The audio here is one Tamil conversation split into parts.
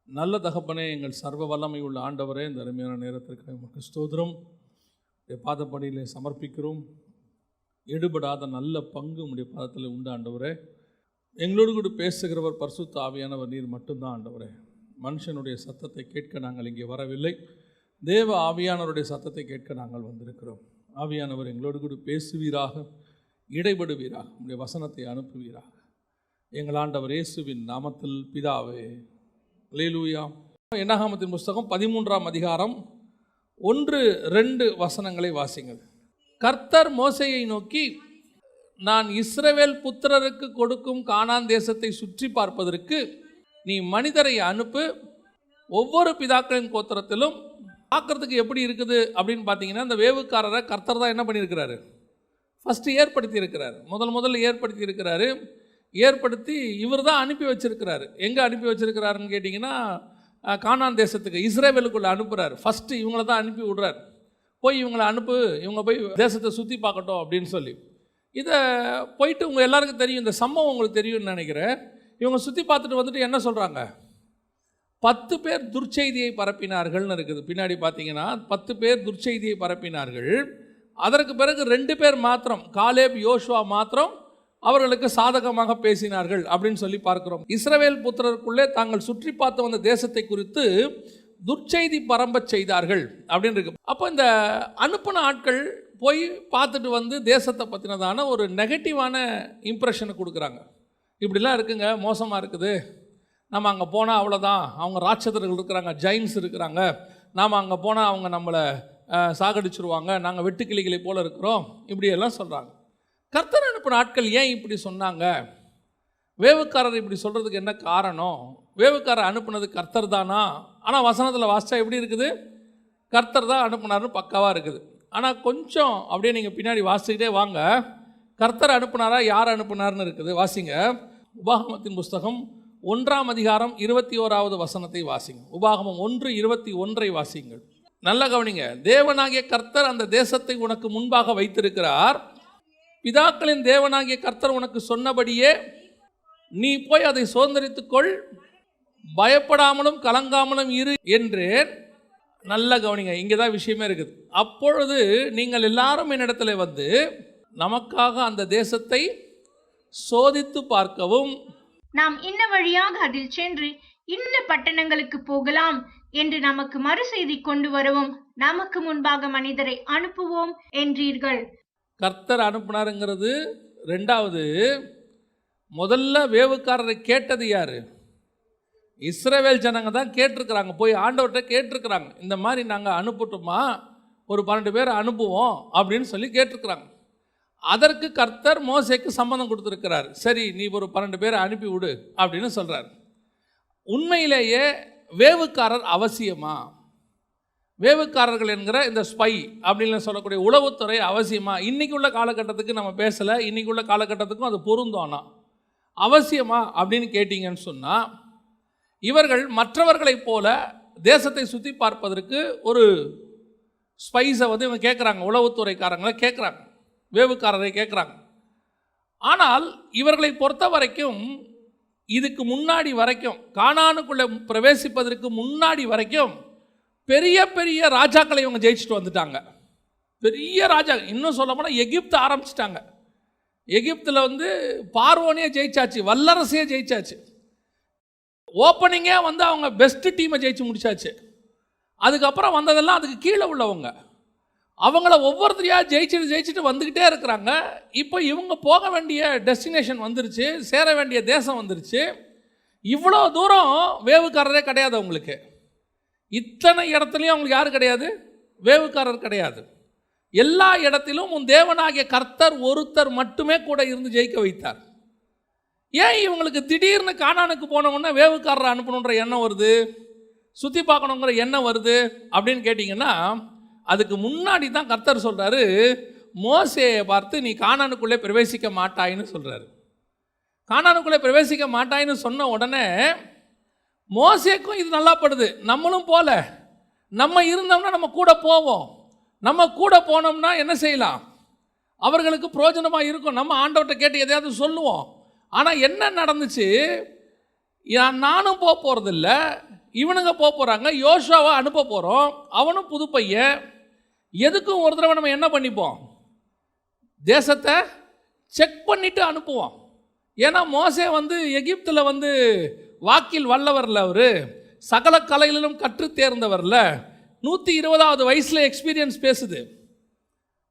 நல்ல தகப்பனே, எங்கள் சர்வ வல்லமை உள்ள ஆண்டவரே, இந்த அருமையான நேரத்திற்கு நமக்கு ஸ்தோத்திரம். பாதப்படியிலே சமர்ப்பிக்கிறோம். எடுபடாத நல்ல பங்கு உடைய பாதத்தில் உண்டு ஆண்டவரே. எங்களோடு கூட பேசுகிறவர் பரிசுத்த ஆவியானவர் நீர் மட்டும்தான் ஆண்டவரே. மனுஷனுடைய சத்தத்தை கேட்க நாங்கள் இங்கே வரவில்லை, தேவ ஆவியானவருடைய சத்தத்தை கேட்க நாங்கள் வந்திருக்கிறோம். ஆவியானவர் எங்களோடு கூட பேசுவீராக, இடைபடுவீராக, உடைய வசனத்தை அனுப்புவீராக. எங்கள் ஆண்டவர் இயேசுவின் நாமத்தில் பிதாவே, அல்லேலூயா. என்னாகமத்தின் புஸ்தகம் 13ஆம் அதிகாரம் 1-2 வசனங்களை வாசிங்கள். கர்த்தர் மோசேயை நோக்கி, நான் இஸ்ரவேல் புத்திரருக்கு கொடுக்கும் கானான் தேசத்தை சுற்றி பார்ப்பதற்கு நீ மனிதரை அனுப்பு, ஒவ்வொரு பிதாக்களின் கோத்திரத்திலும் பார்க்கறதுக்கு எப்படி இருக்குது அப்படின்னு பார்த்தீங்கன்னா, அந்த வேவுக்காரரை கர்த்தர் தான் என்ன பண்ணியிருக்கிறாரு, ஃபஸ்ட்டு ஏற்படுத்தி இருக்கிறார். முதல்ல ஏற்படுத்தி இருக்கிறாரு. ஏற்படுத்தி இவர் தான் அனுப்பி வச்சிருக்கிறாரு. எங்கே அனுப்பி வச்சிருக்கிறாருன்னு கேட்டிங்கன்னா, கானான் தேசத்துக்கு, இஸ்ரவேலுக்குள்ளே அனுப்புகிறார். ஃபஸ்ட்டு இவங்கள தான் அனுப்பி விடுறார். போய் இவங்களை அனுப்பு, இவங்க போய் தேசத்தை சுற்றி பார்க்கட்டும் அப்படின்னு சொல்லி. இதை போயிட்டு உங்கள் எல்லாருக்கும் தெரியும், இந்த சம்பவம் உங்களுக்கு தெரியும்னு நினைக்கிறேன். இவங்க சுற்றி பார்த்துட்டு வந்துட்டு என்ன சொல்கிறாங்க, 10 பேர் துர்ச்செய்தியை பரப்பினார்கள்னு இருக்குது. பின்னாடி பார்த்தீங்கன்னா 10 பேர் துர்ச்செய்தியை பரப்பினார்கள். அதற்கு பிறகு 2 பேர் மாத்திரம், காலேப் யோசுவா மாத்திரம் அவர்களுக்கு சாதகமாக பேசினார்கள் அப்படின்னு சொல்லி பார்க்கிறோம். இஸ்ரவேல் புத்திரருக்குள்ளே தாங்கள் சுற்றி பார்த்து வந்த தேசத்தை குறித்து துர்ச்செய்தி பரம்ப செய்தார்கள் அப்படின்னு இருக்கு. அப்போ இந்த அனுப்பின ஆட்கள் போய் பார்த்துட்டு வந்து தேசத்தை பற்றினதான ஒரு நெகட்டிவான இம்ப்ரெஷனை கொடுக்குறாங்க. இப்படிலாம் இருக்குங்க, மோசமாக இருக்குது, நம்ம அங்கே போனால் அவ்வளோதான், அவங்க ராட்சதர்கள் இருக்கிறாங்க, ஜெயின்ஸ் இருக்கிறாங்க, நாம் அங்கே போனால் அவங்க நம்மளை சாகடிச்சிருவாங்க, நாங்கள் வெட்டுக்கிளிகளை போல் இருக்கிறோம், இப்படியெல்லாம் சொல்கிறாங்க. கர்த்தர் அனுப்பின ஆட்கள் ஏன் இப்படி சொன்னாங்க? வேவுக்காரர் இப்படி சொல்கிறதுக்கு என்ன காரணம்? வேவுக்காரர் அனுப்புனது கர்த்தர் தானா? ஆனால் வசனத்தில் வாசித்தா எப்படி இருக்குது, கர்த்தர் தான் அனுப்புனார்னு பக்காவாக இருக்குது. ஆனால் கொஞ்சம் அப்படியே நீங்கள் பின்னாடி வாசிக்கிட்டே வாங்க, கர்த்தர் அனுப்புனாரா யார் அனுப்புனார்னு இருக்குது. வாசிங்க, உபாகமத்தின் புஸ்தகம் 1ஆம் அதிகாரம் 21வது வசனத்தை வாசிங்க. உபாகமம் 1:21 வாசிங்கள். நல்ல கவனிங்க. தேவனாகிய கர்த்தர் அந்த தேசத்தை உனக்கு முன்பாக வைத்திருக்கிறார், பிதாக்களின் தேவனாகிய கர்த்தர் உனக்கு சொன்னபடியே நீ போய் அதை சுதந்தரித்துக்கொள், பயப்படாமலும் கலங்காமலும் இரு என்றேன். நல்ல கவனிங்க, இங்கே தான் விஷயமே இருக்குது. அப்பொழுது நீங்கள் எல்லாரும் என்னிடத்துல வந்து நமக்காக அந்த தேசத்தை சோதித்து பார்க்கவும், நாம் இன்ன வழியாக அதில் சென்று இன்ன பட்டணங்களுக்கு போகலாம் என்று நமக்கு மறு செய்தி கொண்டு வரவும் நமக்கு முன்பாக மனிதரை அனுப்புவோம் என்றீர்கள். கர்த்தர் அனுப்புனாருங்கிறது ரெண்டாவது. முதல்ல வேவுக்காரரை கேட்டது யாரு? இஸ்ரவேல் ஜனங்க தான் கேட்டிருக்கிறாங்க, போய் ஆண்டவர்கிட்ட கேட்டிருக்கிறாங்க, இந்த மாதிரி நாங்கள் அனுப்பட்டுமா, ஒரு 12 பேர் அனுப்புவோம் அப்படின்னு சொல்லி கேட்டிருக்கிறாங்க. அதற்கு கர்த்தர் மோசேக்கு சம்மதம் கொடுத்துருக்கிறார். சரி, நீ ஒரு 12 பேரை அனுப்பி விடு அப்படின்னு சொல்கிறார். உண்மையிலேயே வேவுக்காரர் அவசியமா? வேவுக்காரர்கள் என்கிற இந்த ஸ்பை அப்படின்னு சொல்லக்கூடிய உளவுத்துறை அவசியமா? இன்றைக்கி உள்ள காலகட்டத்துக்கு நம்ம பேசலை, இன்றைக்கி உள்ள காலகட்டத்துக்கும் அது பொருந்தோன்னா அவசியமா அப்படின்னு கேட்டிங்கன்னு சொன்னால், இவர்கள் மற்றவர்களைப் போல தேசத்தை சுற்றி பார்ப்பதற்கு ஒரு ஸ்பைஸை வந்து இவங்க கேட்குறாங்க, உளவுத்துறைக்காரங்களை கேட்குறாங்க, வேவுக்காரரை கேட்குறாங்க. ஆனால் இவர்களை பொறுத்த வரைக்கும், இதுக்கு முன்னாடி வரைக்கும், கானானுக்குள்ளே பிரவேசிப்பதற்கு முன்னாடி வரைக்கும் பெரிய பெரிய ராஜாக்களை இவங்க ஜெயிச்சுட்டு வந்துட்டாங்க. பெரிய ராஜா, இன்னும் சொல்ல போனால் எகிப்து ஆரம்பிச்சிட்டாங்க. எகிப்தில் வந்து பார்வோனே ஜெயிச்சாச்சு, வல்லரசையே ஜெயிச்சாச்சு. ஓப்பனிங்கே வந்து அவங்க பெஸ்ட் டீமை ஜெயிச்சு முடிச்சாச்சு. அதுக்கப்புறம் வந்ததெல்லாம் அதுக்கு கீழே உள்ளவங்க, அவங்கள ஒவ்வொருத்தரையாக ஜெயிச்சுட்டு வந்துக்கிட்டே இருக்கிறாங்க. இப்போ இவங்க போக வேண்டிய டெஸ்டினேஷன் வந்துருச்சு, சேர வேண்டிய தேசம் வந்துருச்சு. இவ்வளோ தூரம் வேவுக்காரரே கிடையாது அவங்களுக்கு. இத்தனை இடத்துலையும் அவங்களுக்கு யார் கிடையாது? வேவுக்காரர் கிடையாது. எல்லா இடத்திலும் உன் தேவனாகிய கர்த்தர் ஒருத்தர் மட்டுமே கூட இருந்து ஜெயிக்க வைத்தார். ஏன் இவங்களுக்கு திடீர்னு கானானுக்கு போனவொன்னே வேவுக்காரரை அனுப்பணுன்ற எண்ணம் வருது, சுற்றி பார்க்கணுங்கிற எண்ணம் வருது அப்படின்னு கேட்டிங்கன்னா, அதுக்கு முன்னாடி தான் கர்த்தர் சொல்கிறாரு, மோசேயை பார்த்து நீ கானானுக்குள்ளே பிரவேசிக்க மாட்டாயின்னு சொல்கிறாரு. கானானுக்குள்ளே பிரவேசிக்க மாட்டாயின்னு சொன்ன உடனே மோசேக்கும் இது நல்லா படுது, நம்மளும் போல, நம்ம இருந்தோம்னா நம்ம கூட போவோம், நம்ம கூட போனோம்னா என்ன செய்யலாம், அவர்களுக்கு பிரயோஜனமாக இருக்கும், நம்ம ஆண்டவர்கிட்ட கேட்டு எதையாவது சொல்லுவோம். ஆனால் என்ன நடந்துச்சு, நானும் போகிறதில்ல, இவனுங்க போகிறாங்க, யோசுவாவை அனுப்ப போகிறோம். அவனும் புது பையன். எதுக்கும் ஒரு தடவை நம்ம என்ன பண்ணிப்போம், தேசத்தை செக் பண்ணிவிட்டு அனுப்புவோம். ஏன்னா மோசே எகிப்தில் வாக்கில் வல்லவரில், அவர் சகல கலைகளிலும் கற்று தேர்ந்தவரில். 120வது வயசில் எக்ஸ்பீரியன்ஸ் பேசுது.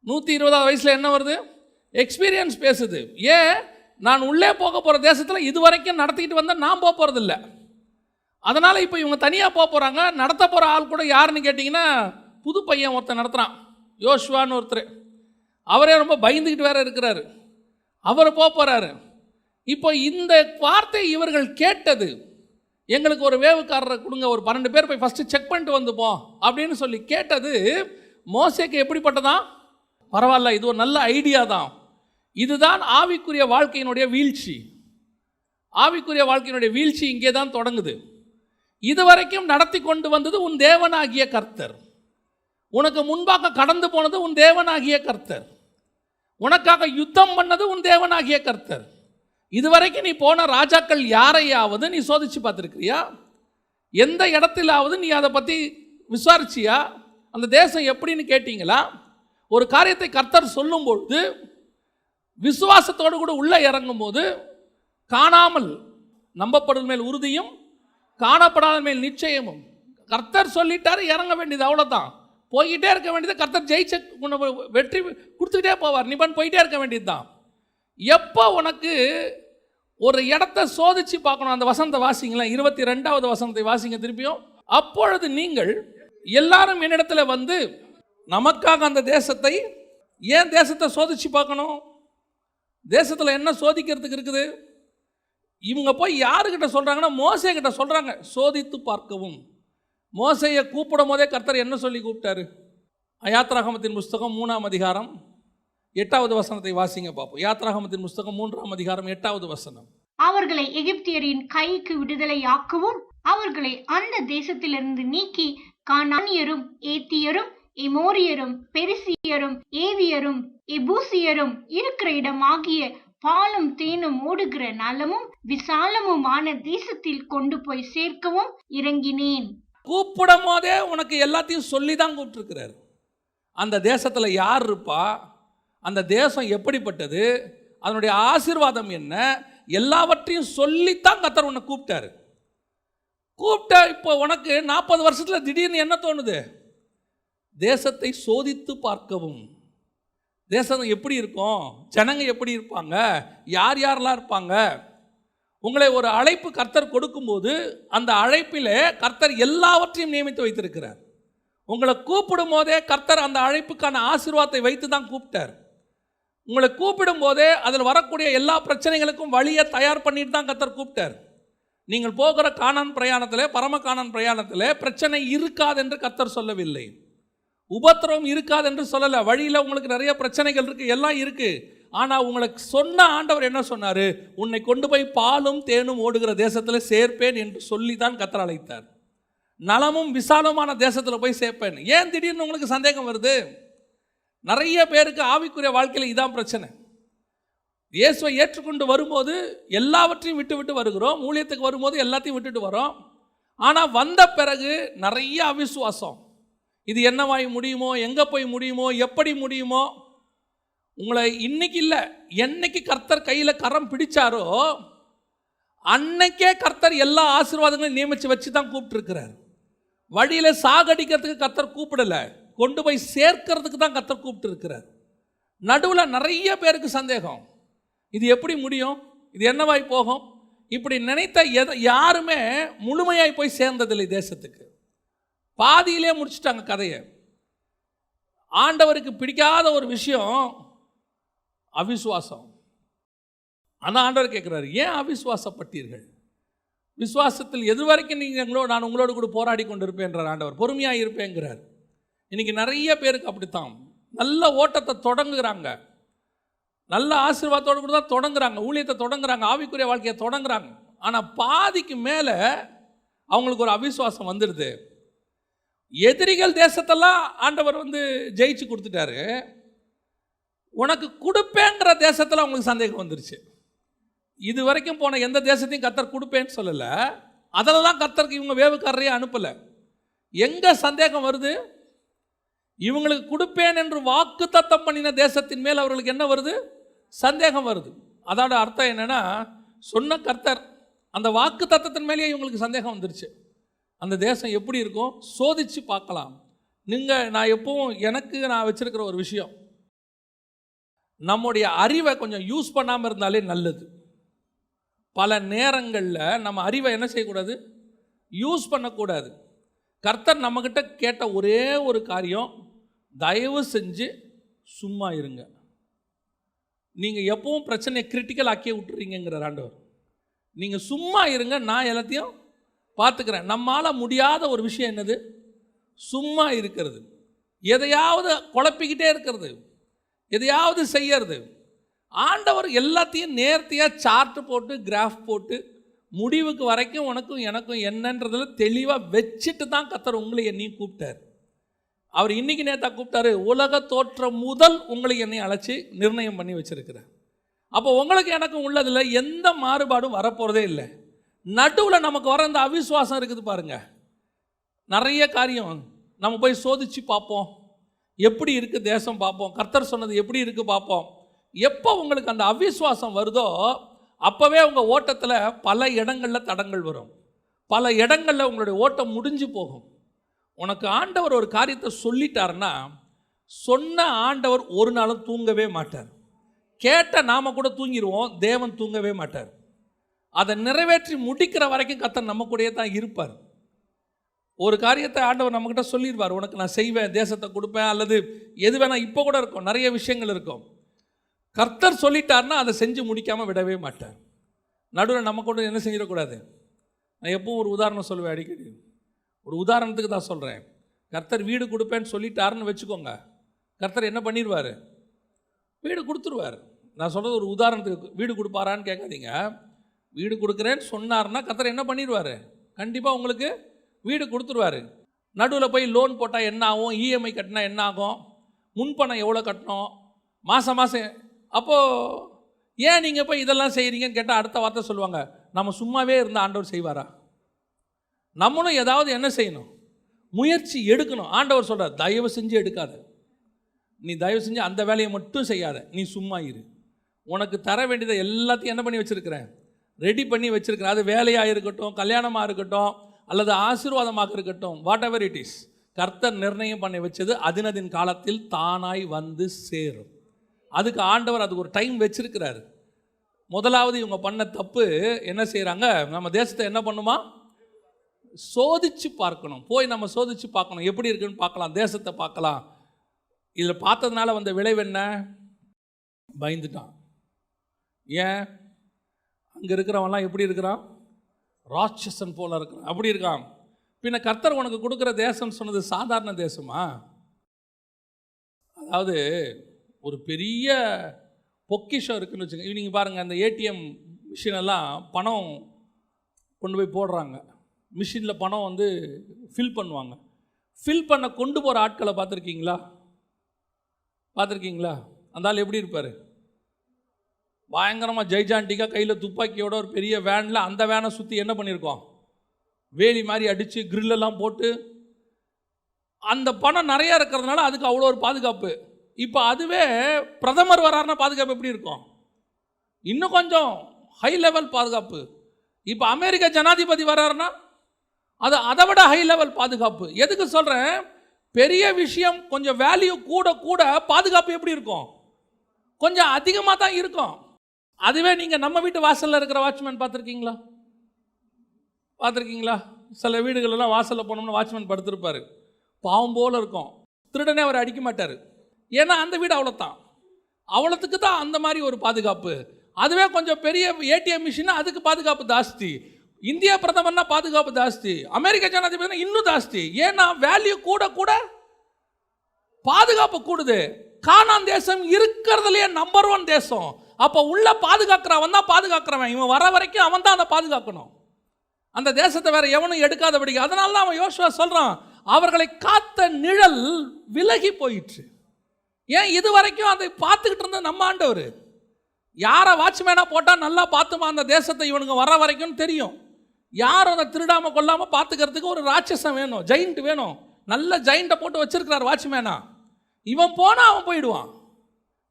120வது வயசில் என்ன வருது, எக்ஸ்பீரியன்ஸ் பேசுது. ஏன், நான் உள்ளே போக போகிற தேசத்தில் இது வரைக்கும் நடத்திக்கிட்டு வந்தால் நான் போக போகிறதில்ல. அதனால் இப்போ இவங்க தனியாக போக போகிறாங்க. நடத்த போகிற ஆள் கூட யாருன்னு கேட்டிங்கன்னா, புது பையன் ஒருத்தர் நடத்துகிறான், யோசுவான்னு ஒருத்தர். அவரே ரொம்ப பயந்துக்கிட்டு வேற இருக்கிறாரு. அவர் போக போகிறாரு. இப்போ இந்த வார்த்தை இவர்கள் கேட்டது, எங்களுக்கு ஒரு வேவுக்காரரை கொடுங்க, ஒரு 12 பேர் போய் ஃபஸ்ட்டு செக் பண்ணிட்டு வந்துப்போம் அப்படின்னு சொல்லி கேட்டது மோசேக்கு எப்படிப்பட்டதான்? பரவாயில்ல, இது ஒரு நல்ல ஐடியா தான். இதுதான் ஆவிக்குரிய வாழ்க்கையினுடைய வீழ்ச்சி. ஆவிக்குரிய வாழ்க்கையினுடைய வீழ்ச்சி இங்கே தான் தொடங்குது. இதுவரைக்கும் நடத்தி கொண்டு வந்தது உன் தேவனாகிய கர்த்தர். உனக்கு முன்பாக கடந்து போனது உன் தேவனாகிய கர்த்தர். உனக்காக யுத்தம் பண்ணது உன் தேவனாகிய கர்த்தர். இதுவரைக்கும் நீ போன ராஜாக்கள் யாரையாவது நீ சோதிச்சு பார்த்துருக்கிறியா? எந்த இடத்திலாவது நீ அதை பற்றி விசாரிச்சியா? அந்த தேசம் எப்படின்னு கேட்டீங்களா? ஒரு காரியத்தை கர்த்தர் சொல்லும்பொழுது விசுவாசத்தோடு கூட உள்ளே இறங்கும் போது, காணாமல் நம்பப்படும் மேல் உறுதியும் காணப்படாத மேல் நிச்சயமும். கர்த்தர் சொல்லிட்டாரு, இறங்க வேண்டியது, அவ்வளோதான். போய்கிட்டே இருக்க வேண்டியது. கர்த்தர் ஜெயிச்ச வெற்றி கொடுத்துக்கிட்டே போவார். நீ போயிட்டே இருக்க வேண்டியது தான். எப்போ உனக்கு ஒரு இடத்த சோதிச்சு பார்க்கணும், அந்த வசனத்தை வாசிங்களேன், 22வது வசனத்தை வாசிங்க திருப்பியும். அப்பொழுது நீங்கள் எல்லாரும் என்னிடத்துல நமக்காக அந்த தேசத்தை, ஏன் தேசத்தை சோதிச்சு பார்க்கணும்? தேசத்தில் என்ன சோதிக்கிறதுக்கு இருக்குது? இவங்க போய் யாருக்கிட்ட சொல்கிறாங்கன்னா, மோசே கிட்ட சொல்கிறாங்க, சோதித்து பார்க்கவும். மோசையை கூப்பிடும் போதே கர்த்தர் என்ன சொல்லி கூப்பிட்டாரு? யாத்ராகமத்தின் புஸ்தகம் 3ஆம் அதிகாரம் 8வது வசனத்தை வாசிங்க பார்ப்போம். யாத்ராகமத்தின் புஸ்தகம் 3ஆம் அதிகாரம் 8வது வசனம். அவர்களை எகிப்தியரின் கைக்கு விடுதலையாக்கவும், அவர்களை அந்த தேசத்திலிருந்து நீக்கி கானானியரும் ஏத்தியரும் எமோரியரும் பெரிசியரும் ஏவியரும் எபூசியரும் இருக்கிற இடமாகிய பாலும் தேனும் ஓடுகிற நலமும் விசாலமுமான தேசத்தில் கொண்டு போய் சேர்க்கவும் இறங்கினேன். கூப்பிடும் போதே உனக்கு எல்லாத்தையும் சொல்லி தான் கூப்பிட்டுருக்கிறார். அந்த தேசத்தில் யார் இருப்பா, அந்த தேசம் எப்படிப்பட்டது, அதனுடைய ஆசீர்வாதம் என்ன, எல்லாவற்றையும் சொல்லித்தான் கர்த்தர் உன்னை கூப்பிட்டாரு. கூப்பிட்ட இப்போ உனக்கு 40 வருஷத்தில் திடீர்னு என்ன தோணுது? தேசத்தை சோதித்து பார்க்கவும். தேசம் எப்படி இருக்கும், ஜனங்க எப்படி இருப்பாங்க, யார் யாரெல்லாம் இருப்பாங்க. உங்களை ஒரு அழைப்பு கர்த்தர் கொடுக்கும்போது அந்த அழைப்பிலே கர்த்தர் எல்லாவற்றையும் நியமித்து வைத்திருக்கிறார். உங்களை கூப்பிடும் போதே கர்த்தர் அந்த அழைப்புக்கான ஆசீர்வாதத்தை வைத்து தான் கூப்பிட்டார். உங்களை கூப்பிடும் போதே அதில் வரக்கூடிய எல்லா பிரச்சனைகளுக்கும் வழியை தயார் பண்ணிட்டு தான் கர்த்தர் கூப்பிட்டார். நீங்கள் போகிற கானான் பிரயாணத்தில், பரம கானான் பிரயாணத்தில் பிரச்சனை இருக்காது என்று கர்த்தர் சொல்லவில்லை. உபத்திரவம் இருக்காது என்று சொல்லலை. வழியில் உங்களுக்கு நிறைய பிரச்சனைகள் இருக்குது, எல்லாம் இருக்குது. ஆனால் உங்களுக்கு சொன்ன ஆண்டவர் என்ன சொன்னார்? உன்னை கொண்டு போய் பாலும் தேனும் ஓடுகிற தேசத்தில் சேர்ப்பேன் என்று சொல்லி தான் கர்த்தர் அழைத்தார். நலமும் விசாலமான தேசத்தில் போய் சேர்ப்பேன். ஏன் திடீர்னு உங்களுக்கு சந்தேகம் வருது? நிறைய பேருக்கு ஆவிக்குரிய வாழ்க்கையில் இதான் பிரச்சனை. இயேசுவை ஏற்றுக்கொண்டு வரும்போது எல்லாவற்றையும் விட்டு விட்டு வருகிறோம், ஊழியத்துக்கு வரும்போது எல்லாத்தையும் விட்டுட்டு வரோம். ஆனால் வந்த பிறகு நிறைய அவிசுவாசம். இது என்னவாய் முடியுமோ, எங்கே போய் முடியுமோ, எப்படி முடியுமோ. உங்களை இன்னைக்கு இல்லை, என்னைக்கு கர்த்தர் கையில் கரம் பிடிச்சாரோ அன்னைக்கே கர்த்தர் எல்லா ஆசீர்வாதங்களையும் நியமித்து வச்சு தான் கூப்பிட்டுருக்கிறார். வழியில் சாகடிக்கிறதுக்கு கர்த்தர் கூப்பிடலை, கொண்டு போய் சேர்க்கிறதுக்கு தான் கர்த்தர் கூப்பிட்டு இருக்கிறார். நடுவில் நிறைய பேருக்கு சந்தேகம், இது எப்படி முடியும், இது என்னவாய் போகும். இப்படி நினைத்த யாருமே முழுமையாய் போய் சேர்ந்ததில்லை தேசத்துக்கு. பாதியிலே முடிச்சுட்டாங்க கதையை. ஆண்டவருக்கு பிடிக்காத ஒரு விஷயம் அவிசுவாசம். ஆனால் ஆண்டவர் கேட்குறாரு, ஏன் அவிசுவாசப்பட்டீர்கள்? விசுவாசத்தில் எது வரைக்கும் நீங்கள் நான் உங்களோடு கூட போராடி கொண்டு இருப்பேன்றார் ஆண்டவர். பொறுமையாக இருப்பேங்கிறார். இன்றைக்கி நிறைய பேருக்கு அப்படித்தான். நல்ல ஓட்டத்தை தொடங்குகிறாங்க, நல்ல ஆசீர்வாதத்தோடு கூட தான் தொடங்குறாங்க, ஊழியத்தை தொடங்குறாங்க, ஆவிக்குரிய வாழ்க்கையை தொடங்குறாங்க. ஆனால் பாதிக்கு மேலே அவங்களுக்கு ஒரு அவிசுவாசம் வந்துடுது. எதிரிகள் தேசத்தெல்லாம் ஆண்டவர் ஜெயிச்சு கொடுத்துட்டாரு. உனக்கு கொடுப்பேங்கிற தேசத்தில் அவங்களுக்கு சந்தேகம் வந்துருச்சு. இது வரைக்கும் போன எந்த தேசத்தையும் கர்த்தர் கொடுப்பேன்னு சொல்லலை. அதில் தான் கர்த்தருக்கு இவங்க வேவுக்காரரையே அனுப்பலை. எங்கே சந்தேகம் வருது? இவங்களுக்கு கொடுப்பேன் என்று வாக்கு தத்தம் பண்ணின தேசத்தின் மேல் அவர்களுக்கு என்ன வருது? சந்தேகம் வருது. அதோட அர்த்தம் என்னன்னா, சொன்ன கர்த்தர் அந்த வாக்கு தத்தத்தின் மேலேயே இவங்களுக்கு சந்தேகம் வந்துருச்சு. அந்த தேசம் எப்படி இருக்கும் சோதிச்சு பார்க்கலாம். நான் எப்பவும் நான் வச்சிருக்கிற ஒரு விஷயம், நம்முடைய அறிவை கொஞ்சம் யூஸ் பண்ணாமல் இருந்தாலே நல்லது. பல நேரங்களில் நம்ம அறிவை என்ன செய்யக்கூடாது? யூஸ் பண்ணக்கூடாது. கர்த்தர் நம்மக்கிட்ட கேட்ட ஒரே ஒரு காரியம், தயவு செஞ்சு சும்மா இருங்க. நீங்கள் எப்பவும் பிரச்சனையை கிரிட்டிக்கல் ஆக்கியே விட்டுறீங்கிறார் ஆண்டவர். நீங்கள் சும்மா இருங்க, நான் எல்லாத்தையும் பார்த்துக்கிறேன். நம்மால் முடியாத ஒரு விஷயம் என்னது? சும்மா இருக்கிறது. எதையாவது குழப்பிக்கிட்டே இருக்கிறது, எதையாவது செய்யறது. ஆண்டவர் எல்லாத்தையும் நேர்த்தியாக சார்ட்டு போட்டு கிராஃப் போட்டு முடிவுக்கு வரைக்கும் உனக்கும் எனக்கும் என்னன்றதில் தெளிவாக வச்சுட்டு தான் கர்த்தர் உங்களை என்னையும் கூப்பிட்டார். அவர் இன்னைக்கு நேற்று கூப்பிட்டாரு, உலக தோற்றம் முதல் உங்களை என்னை அழைச்சி நிர்ணயம் பண்ணி வச்சிருக்கிறார். அப்போ உங்களுக்கு எனக்கும் உள்ளதில் எந்த மாறுபாடும் வரப்போகிறதே இல்லை. நடுவில் நமக்கு வர இந்த அவிசுவாசம் இருக்குது பாருங்க. நிறைய காரியம் நம்ம போய் சோதிச்சு பார்ப்போம், எப்படி இருக்குது தேசம் பார்ப்போம், கர்த்தர் சொன்னது எப்படி இருக்குது பார்ப்போம். எப்போ உங்களுக்கு அந்த அவிசுவாசம் வருதோ அப்போவே உங்கள் ஓட்டத்தில் பல இடங்களில் தடங்கள் வரும், பல இடங்களில் உங்களுடைய ஓட்டம் முடிஞ்சு போகும். உனக்கு ஆண்டவர் ஒரு காரியத்தை சொல்லிட்டாருன்னா, சொன்ன ஆண்டவர் ஒரு நாளும் தூங்கவே மாட்டார். கேட்ட நாம் கூட தூங்கிடுவோம், தேவன் தூங்கவே மாட்டார். அதை நிறைவேற்றி முடிக்கிற வரைக்கும் கர்த்தர் நம்ம கூடயே தான் இருப்பார். ஒரு காரியத்தை ஆண்டவர் நம்மக்கிட்ட சொல்லிடுவார், உனக்கு நான் செய்வேன், தேசத்தை கொடுப்பேன், அல்லது எது வேணால். இப்போ கூட இருக்கும், நிறைய விஷயங்கள் இருக்கும். கர்த்தர் சொல்லிட்டார்னா அதை செஞ்சு முடிக்காமல் விடவே மாட்டார். நடுவில் நம்ம கூட என்ன செஞ்சிடக்கூடாது. நான் எப்பவும் ஒரு உதாரணம் சொல்லுவேன் அடிக்கடி. ஒரு உதாரணத்துக்கு தான் சொல்கிறேன். கர்த்தர் வீடு கொடுப்பேன்னு சொல்லிட்டாருன்னு வச்சுக்கோங்க, கர்த்தர் என்ன பண்ணிடுவார்? வீடு கொடுத்துருவார். நான் சொல்கிறது ஒரு உதாரணத்துக்கு. வீடு கொடுப்பாரான்னு கேட்காதீங்க. வீடு கொடுக்குறேன்னு சொன்னார்னா கர்த்தர் என்ன பண்ணிடுவார்? கண்டிப்பாக உங்களுக்கு வீடு கொடுத்துருவார். நடுவில் போய் லோன் போட்டால் என்ன ஆகும், இஎம்ஐ கட்டினா என்ன ஆகும், முன்பணம் எவ்வளோ கட்டணும், மாதம் மாதம். அப்போது ஏன் நீங்கள் போய் இதெல்லாம் செய்கிறீங்கன்னு கேட்டால் அடுத்த வார்த்தை சொல்லுவாங்க, நம்ம சும்மாவே இருந்த ஆண்டவர் செய்வாரா? நம்மளும் ஏதாவது என்ன செய்யணும், முயற்சி எடுக்கணும். ஆண்டவர் சொல்கிறார், தயவு செஞ்சு எடுக்காத, நீ தயவு செஞ்சு அந்த வேலையை மட்டும் செய்யாத, நீ சும்மா இரு. உனக்கு தர வேண்டியதை எல்லாத்தையும் என்ன பண்ணி வச்சுருக்கிறேன்? ரெடி பண்ணி வச்சுருக்கிறேன். அது வேலையாக இருக்கட்டும், கல்யாணமாக இருக்கட்டும், அல்லது ஆசீர்வாதமாக இருக்கட்டும், வாட் எவர் இட் இஸ், கர்த்தர் நிர்ணயம் பண்ணி வச்சது அதினதின் காலத்தில் தானாய் வந்து சேரும். அதுக்கு ஆண்டவர் அதுக்கு ஒரு டைம் வச்சிருக்கிறாரு. முதலாவது இவங்க பண்ண தப்பு என்ன செய்கிறாங்க, நம்ம தேசத்தை என்ன பண்ணுமா, சோதிச்சு பார்க்கணும். போய் நம்ம சோதிச்சு பார்க்கணும், எப்படி இருக்குன்னு பார்க்கலாம், தேசத்தை பார்க்கலாம். இதில் பார்த்ததுனால வந்த விளைவு என்ன? பயந்துட்டான். ஏன்? அங்கே இருக்கிறவன்லாம் எப்படி இருக்கிறான்? ராட்சசன் போல இருக்கிறான், அப்படி இருக்கான். பின்ன கர்த்தர் உனக்கு கொடுக்குற தேசம்னு சொன்னது சாதாரண தேசமா? அதாவது ஒரு பெரிய பொக்கிஷம் இருக்குன்னு வச்சுக்கோங்க. நீங்கள் பாருங்கள், அந்த ஏடிஎம் மிஷினெல்லாம் பணம் கொண்டு போய் போடுறாங்க. மிஷினில் பணம் வந்து ஃபில் பண்ணுவாங்க. ஃபில் பண்ண கொண்டு போகிற ஆட்களை பார்த்துருக்கீங்களா? அந்த ஆள் எப்படி இருப்பார்? பயங்கரமாக ஜெய்ஜாண்டிக்காக கையில் துப்பாக்கியோட ஒரு பெரிய வேனில், அந்த வேனை சுற்றி என்ன பண்ணியிருக்கோம், வேலி மாதிரி அடித்து கிரில்லெல்லாம் போட்டு, அந்த பணம் நிறையா இருக்கிறதுனால அதுக்கு அவ்வளோ ஒரு பாதுகாப்பு. இப்போ அதுவே பிரதமர் வராருன்னா பாதுகாப்பு எப்படி இருக்கும்? இன்னும் கொஞ்சம் ஹை லெவல் பாதுகாப்பு. இப்போ அமெரிக்க ஜனாதிபதி வராருன்னா அது அதை விட ஹை லெவல் பாதுகாப்பு. எதுக்கு சொல்கிறேன்? பெரிய விஷயம் கொஞ்சம் வேல்யூ கூட கூட பாதுகாப்பு எப்படி இருக்கும்? கொஞ்சம் அதிகமாக தான் இருக்கும். அதுவே நீங்கள் நம்ம வீட்டு வாசலில் இருக்கிற வாட்ச்மேன் பார்த்துருக்கீங்களா? சில வீடுகளெல்லாம் வாசலில் போனோம்னா வாட்ச்மேன் படுத்திருப்பார், பாவம் போல் இருக்கும். திருடனே அவர் அடிக்க மாட்டார். ஏன்னா அந்த வீடு அவ்வளோத்தான், அவ்வளோத்துக்கு தான் அந்த மாதிரி ஒரு பாதுகாப்பு. அதுவே கொஞ்சம் பெரிய ஏடிஎம் மிஷின், அதுக்கு பாதுகாப்பு ஜாஸ்தி. இந்திய பிரதமர்னா பாதுகாப்பு ஜாஸ்தி, அமெரிக்க ஜனாதிபதி இன்னும் ஜாஸ்தி. ஏன்னா வேல்யூ கூட கூட பாதுகாப்பு கூடுது. கானான் தேசம் இருக்கிறதுலையே நம்பர் 1 தேசம். அப்போ உள்ள பாதுகாக்கிறவன் தான் பாதுகாக்கிறவன். இவன் வர வரைக்கும் அவன் தான் அதை பாதுகாக்கணும். அந்த தேசத்தை வேற எவனும் எடுக்காதபடி. அதனால தான் அவன் யோசுவா சொல்றான், அவர்களை காத்த நிழல் விலகி போயிற்று. ஏன்? இது வரைக்கும் அதை பார்த்துக்கிட்டு இருந்த நம்ம ஆண்டவர். யாரை வாட்ச்மேனாக போட்டால் நல்லா பார்த்துமா அந்த தேசத்தை, இவனுங்க வர வரைக்கும் தெரியும். யாரும் அதை திருடாமல் கொள்ளாமல் பார்த்துக்கிறதுக்கு ஒரு ராட்சசம் வேணும், ஜெயிண்ட் வேணும். நல்ல ஜெயிண்ட்டை போட்டு வச்சிருக்கிறார் வாட்ச்மேனா. இவன் போனால் அவன் போயிடுவான்,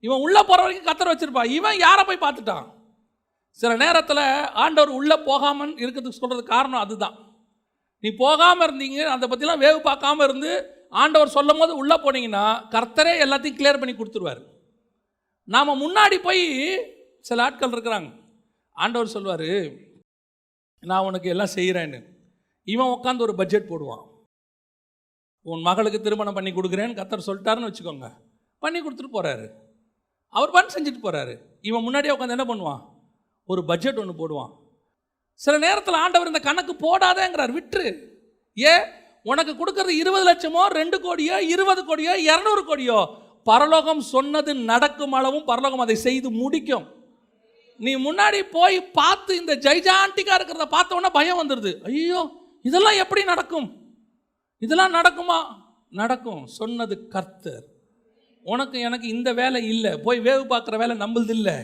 இவன் உள்ளே போகிற வரைக்கும் கத்தர் வச்சிருப்பான். இவன் யாரை போய் பார்த்துட்டான்? சில நேரத்தில் ஆண்டவர் உள்ளே போகாமல் இருக்கிறதுக்கு சொல்கிறதுக்கு காரணம் அதுதான். நீ போகாமல் இருந்தீங்க, அதை பற்றிலாம் வேவு பார்க்காம இருந்து ஆண்டவர் சொல்லும் போது உள்ளே போனீங்கன்னா கர்த்தரே எல்லாத்தையும் கிளியர் பண்ணி கொடுத்துருவார். நாம் முன்னாடி போய் சில ஆட்கள் இருக்கிறாங்க, ஆண்டவர் சொல்வார் நான் உனக்கு எல்லாம் செய்கிறேன்னு. இவன் உட்காந்து ஒரு பட்ஜெட் போடுவான். உன் மகளுக்கு திருமணம் பண்ணி கொடுக்குறேன்னு கர்த்தர் சொல்லிட்டாருன்னு வச்சுக்கோங்க, பண்ணி கொடுத்துட்டு போகிறாரு, அவர் பண்ணி செஞ்சுட்டு போகிறாரு. இவன் முன்னாடியே உட்காந்து என்ன பண்ணுவான்? ஒரு பட்ஜெட் ஒன்று போடுவான். சில நேரத்தில் ஆண்டவர் இந்த கணக்கு போடாதேங்கிறார், விட்டுரு. ஏன்? உனக்கு கொடுக்கறது 20 லட்சமோ 2 கோடியோ 20 கோடியோ 200 கோடியோ, பரலோகம் சொன்னது நடக்கும் அளவும் பரலோகம் அதை செய்து முடிக்கும். நீ முன்னாடி போய் பார்த்து இந்த ஜைஜாண்டிக்காக இருக்கிறத பார்த்த உடனே பயம் வந்துடுது. ஐயோ இதெல்லாம் எப்படி நடக்கும்? இதெல்லாம் நடக்குமா? நடக்கும். சொன்னது கர்த்தர். உனக்கு எனக்கு இந்த வேலை இல்லை, போய் வேவு பார்க்குற வேலை நம்மளது இல்லை.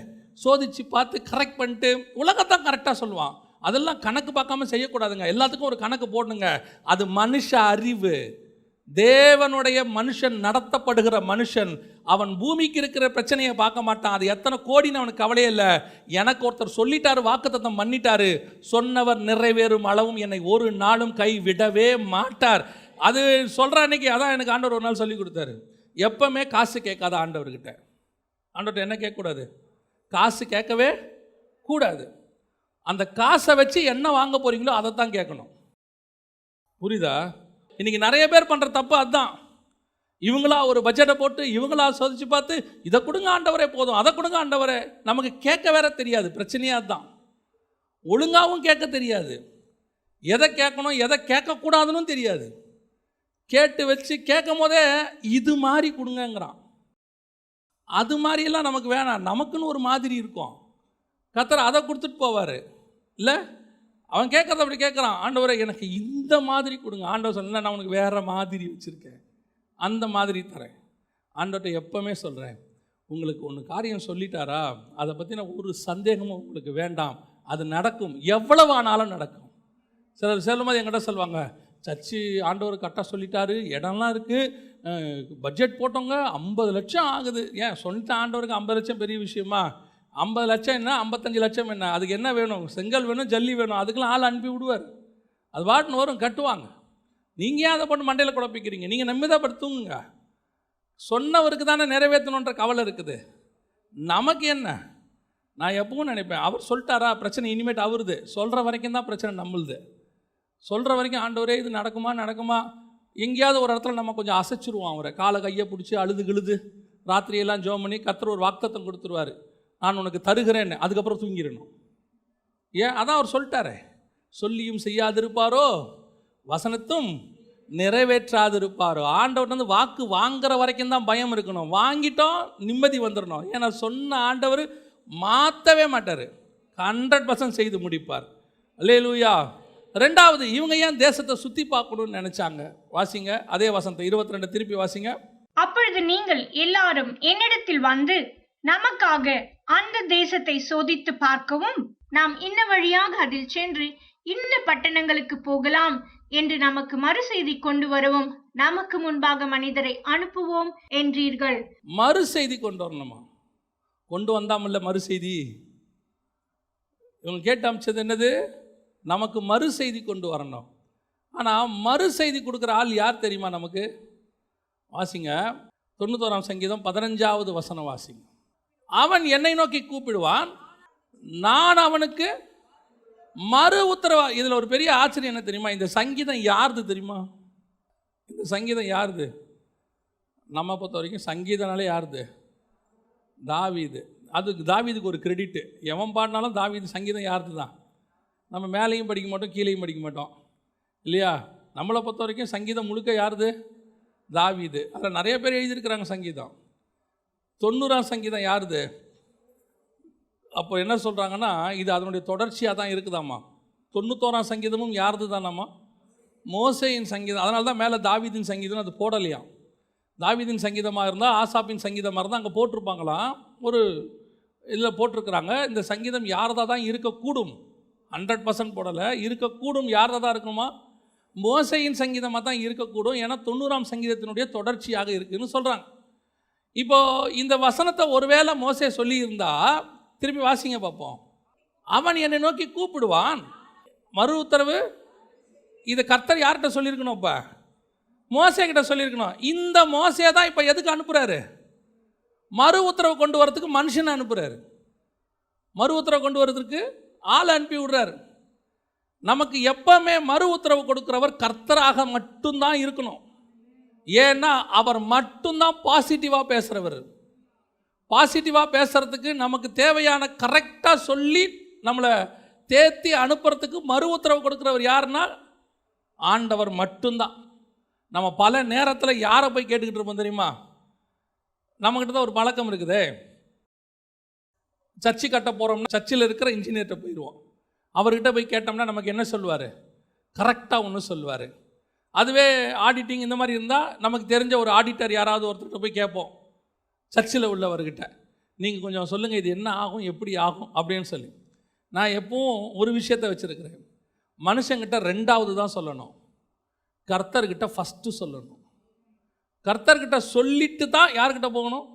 சோதிச்சு பார்த்து கரெக்ட் பண்ணிட்டு உலகத்தான் கரெக்டாக சொல்லுவான். அதெல்லாம் கணக்கு பார்க்காம செய்யக்கூடாதுங்க, எல்லாத்துக்கும் ஒரு கணக்கு போடணுங்க. அது மனுஷ அறிவு. தேவனுடைய மனுஷன், நடத்தப்படுகிற மனுஷன், அவன் பூமிக்கு இருக்கிற பிரச்சனையை பார்க்க மாட்டான். அது எத்தனை கோடின்னு அவனுக்கு கவலையே இல்லை. எனக்கு ஒருத்தர் சொல்லிட்டாரு, வாக்குத்தத்தம் பண்ணிட்டாரு, சொன்னவர் நிறைவேறும் அளவும் என்னை ஒரு நாளும் கை விடவே மாட்டார். அது சொல்கிற அன்னைக்கு அதான் எனக்கு ஆண்டவர் ஒரு நாள் சொல்லி கொடுத்தாரு. எப்பவுமே காசு கேட்காத ஆண்டவர்கிட்ட. ஆண்டவர்கிட்ட என்ன கேட்கக்கூடாது? காசு கேட்கவே கூடாது. அந்த காசை வச்சு என்ன வாங்க போறீங்களோ அதை தான் கேட்கணும். புரியுதா? இன்னைக்கு நிறைய பேர் பண்ணுற தப்பு அதுதான். இவங்களா ஒரு பட்ஜெட்டை போட்டு இவங்களா சோதிச்சு பார்த்து இதை கொடுங்க ஆண்டவரே போதும், அதை கொடுங்க ஆண்டவரே. நமக்கு கேட்க வேற தெரியாது, பிரச்சனையாக அதுதான். ஒழுங்காகவும் கேட்க தெரியாது, எதை கேட்கணும் எதை கேட்கக்கூடாதுன்னு தெரியாது. கேட்டு வச்சு கேட்கும் போதே இது மாதிரி கொடுங்கங்கிறான். அது மாதிரியெல்லாம் நமக்கு வேணாம், நமக்குன்னு ஒரு மாதிரி இருக்கும். கர்த்தர் அதை கொடுத்துட்டு போவார். இல்லை அவன் கேட்குறத அப்படி கேட்குறான், ஆண்டவரே எனக்கு இந்த மாதிரி கொடுங்க. ஆண்டவர் சொன்ன நான் உனக்கு வேறு மாதிரி வச்சுருக்கேன், அந்த மாதிரி தரேன். ஆண்டவர்கிட்ட எப்போவுமே சொல்கிறேன், உங்களுக்கு ஒன்று காரியம் சொல்லிட்டாரா, அதை பற்றின ஒரு சந்தேகமும் உங்களுக்கு வேண்டாம், அது நடக்கும், எவ்வளவு ஆனாலும் நடக்கும். சிலர் செல்லும்போது என்கிட்ட சொல்லுவாங்க, சர்ச்சு ஆண்டவர் கரெக்டாக சொல்லிட்டாரு, இடம்லாம் இருக்குது, பட்ஜெட் போட்டவங்க 50 லட்சம் ஆகுது. ஏன் சொல்லிட்டு ஆண்டவருக்கு 50 லட்சம் பெரிய விஷயமா? 50 லட்சம் என்ன, 55 லட்சம் என்ன, அதுக்கு என்ன வேணும்? செங்கல் வேணும், ஜல்லி வேணும், அதுக்கெல்லாம் ஆள் அனுப்பி விடுவார். அது பாட்டுன்னு வரும், கட்டுவாங்க. நீங்கள் ஏன் அதை போட்டு மண்டையில் குழப்பிக்கிறீங்க? நீங்கள் நம்பிதான் படுத்துங்க. சொன்னவருக்கு தானே நிறைவேற்றணுன்ற கவலை இருக்குது. நமக்கு என்ன? நான் எப்பவும் நினைப்பேன், அவர் சொல்லிட்டாரா, பிரச்சனை இனிமேட்டு அவருது. சொல்கிற வரைக்கும் தான் பிரச்சனை நம்மளுது. சொல்கிற வரைக்கும் ஆண்டவரே இது நடக்குமா நடக்குமா, எங்கேயாவது ஒரு இடத்துல நம்ம கொஞ்சம் அசைச்சிருவோம். அவரை காலை கையை பிடிச்சி அழுது கிழுது ராத்திரியெல்லாம் ஜோம் பண்ணி கர்த்தர் ஒரு வாக்குத்தத்தம் கொடுத்துருவார், நான் உனக்கு தருகிறேன்னு. அதுக்கப்புறம் தூங்கிடணும். ஏன்? அதான் அவர் சொல்லிட்டாரே, சொல்லியும் செய்யாதிருப்பாரோ வசனத்தும் நிறைவேற்றாதிருப்பாரோ. ஆண்டவர் வந்து வாக்கு வாங்குற வரைக்கும் தான் பயம் இருக்கணும், வாங்கிட்டோம் நிம்மதி வந்துடணும். ஏன்னா சொன்ன ஆண்டவர் மாற்றவே மாட்டார், 100% செய்து முடிப்பார். அல்லேலூயா. ரெண்டாவது, இவங்க ஏன் தேசத்தை சுற்றி பார்க்கணும்னு நினைச்சாங்க? வாசிங்க அதே வசனத்தை 22 திருப்பி வாசிங்க. அப்பொழுது நீங்கள் எல்லாரும் என்னிடத்தில் வந்து நமக்காக அந்த தேசத்தை சோதித்து பார்க்கவும், நாம் இன்ன வழியாக அதில் சென்று இன்ன பட்டணங்களுக்கு போகலாம் என்று நமக்கு மறுசெய்தி கொண்டு வரவும், நமக்கு முன்பாக மனிதரை அனுப்புவோம் என்றீர்கள். மறுசெய்தி கொண்டு வரணுமா? கொண்டு வந்தாமல்ல மறுசெய்தி. இவங்க கேட்டு அமைச்சது என்னது? நமக்கு மறுசெய்தி கொண்டு வரணும். ஆனால் மறுசெய்தி கொடுக்குற ஆள் யார் தெரியுமா நமக்கு? வாசிங்க 91 சங்கீதம் 15வது வசனம் வாசிங்க. அவன் என்னை நோக்கி கூப்பிடுவான், நான் அவனுக்கு மறு உத்தரவா. இதில் ஒரு பெரிய ஆச்சரியம் என்ன தெரியுமா? இந்த சங்கீதம் யாருது தெரியுமா? இந்த சங்கீதம் யாருது? நம்ம பொறுத்த வரைக்கும் சங்கீதனாலே யாருது? தாவீது. அது தாவீதுக்கு ஒரு கிரெடிட்டு. எவன் பாடினாலும் தாவீது சங்கீதம் யாருது தான். நம்ம மேலேயும் படிக்க மாட்டோம், கீழேயும் படிக்க மாட்டோம், இல்லையா? நம்மளை பொறுத்த வரைக்கும் சங்கீதம் முழுக்க யாருது? தாவீது. அதில் நிறைய பேர் எழுதியிருக்கிறாங்க சங்கீதம். 90 சங்கீதம் யாருது? அப்போ என்ன சொல்கிறாங்கன்னா, இது அதனுடைய தொடர்ச்சியாக தான் இருக்குதாம்மா. 91 சங்கீதமும் யாருது தானாம்மா? மோசேயின் சங்கீதம். அதனால தான் மேலே தாவீதின் சங்கீதம் அது போடலையாம். தாவீதின் சங்கீதமாக இருந்தால், ஆசாப்பின் சங்கீதமாக இருந்தால் அங்கே போட்டிருப்பாங்களாம். ஒரு இதில் போட்டிருக்கிறாங்க, இந்த சங்கீதம் யாரதாக தான் இருக்கக்கூடும். 100% போடலை, இருக்கக்கூடும். யாராக தான் இருக்குமா? மோசையின் சங்கீதமாக தான் இருக்கக்கூடும். ஏன்னா 90ஆம் சங்கீதத்தினுடைய தொடர்ச்சியாக இருக்குதுன்னு சொல்கிறாங்க. இப்போது இந்த வசனத்தை ஒருவேளை மோசே சொல்லியிருந்தா, திருப்பி வாசிங்க பார்ப்போம். அவன் என்னை நோக்கி கூப்பிடுவான். மறு உத்தரவு இதை கர்த்தர் யார்கிட்ட சொல்லியிருக்கணும்? இப்போ மோசே கிட்ட சொல்லியிருக்கணும். இந்த மோசே தான் இப்போ எதுக்கு அனுப்புகிறாரு? மறு உத்தரவு கொண்டு வரதுக்கு மனுஷனை அனுப்புகிறாரு. மறு உத்தரவு கொண்டு வரதுக்கு ஆள் அனுப்பி விடுறாரு. நமக்கு எப்பவுமே மறு உத்தரவு கொடுக்கிறவர் கர்த்தராக மட்டும்தான் இருக்கணும். ஏன்னா அவர் மட்டும்தான் பாசிட்டிவாக பேசுகிறவர். பாசிட்டிவாக பேசுகிறதுக்கு நமக்கு தேவையான கரெக்டாக சொல்லி நம்மளை தேத்தி அனுப்புறதுக்கு மறு உத்தரவு கொடுக்குறவர் யாருன்னா ஆண்டவர் மட்டும்தான். நம்ம பல நேரத்தில் யாரை போய் கேட்டுக்கிட்டு இருப்போம் தெரியுமா? நம்மக்கிட்ட தான் ஒரு பழக்கம் இருக்குது. சர்ச்சு கட்ட போகிறோம்னா சர்ச்சில் இருக்கிற இன்ஜினியர்கிட்ட போயிடுவோம். அவர்கிட்ட போய் கேட்டோம்னா நமக்கு என்ன சொல்லுவார்? கரெக்டாக ஒன்று சொல்லுவார். அதுவே ஆடிட்டிங் இந்த மாதிரி இருந்தால் நமக்கு தெரிஞ்ச ஒரு ஆடிட்டர் யாராவது ஒருத்தர்கிட்ட போய் கேட்போம், சர்ச்சில் உள்ளவர்கிட்ட, நீங்கள் கொஞ்சம் சொல்லுங்கள் இது என்ன ஆகும், எப்படி ஆகும் அப்படின்னு சொல்லி. நான் எப்பவும் ஒரு விஷயத்தை வச்சுருக்கிறேன், மனுஷங்கிட்ட 2வது தான் சொல்லணும், கர்த்தர்கிட்ட ஃபஸ்ட்டு சொல்லணும். கர்த்தர்கிட்ட சொல்லிட்டு தான் யார்கிட்ட போகணும்?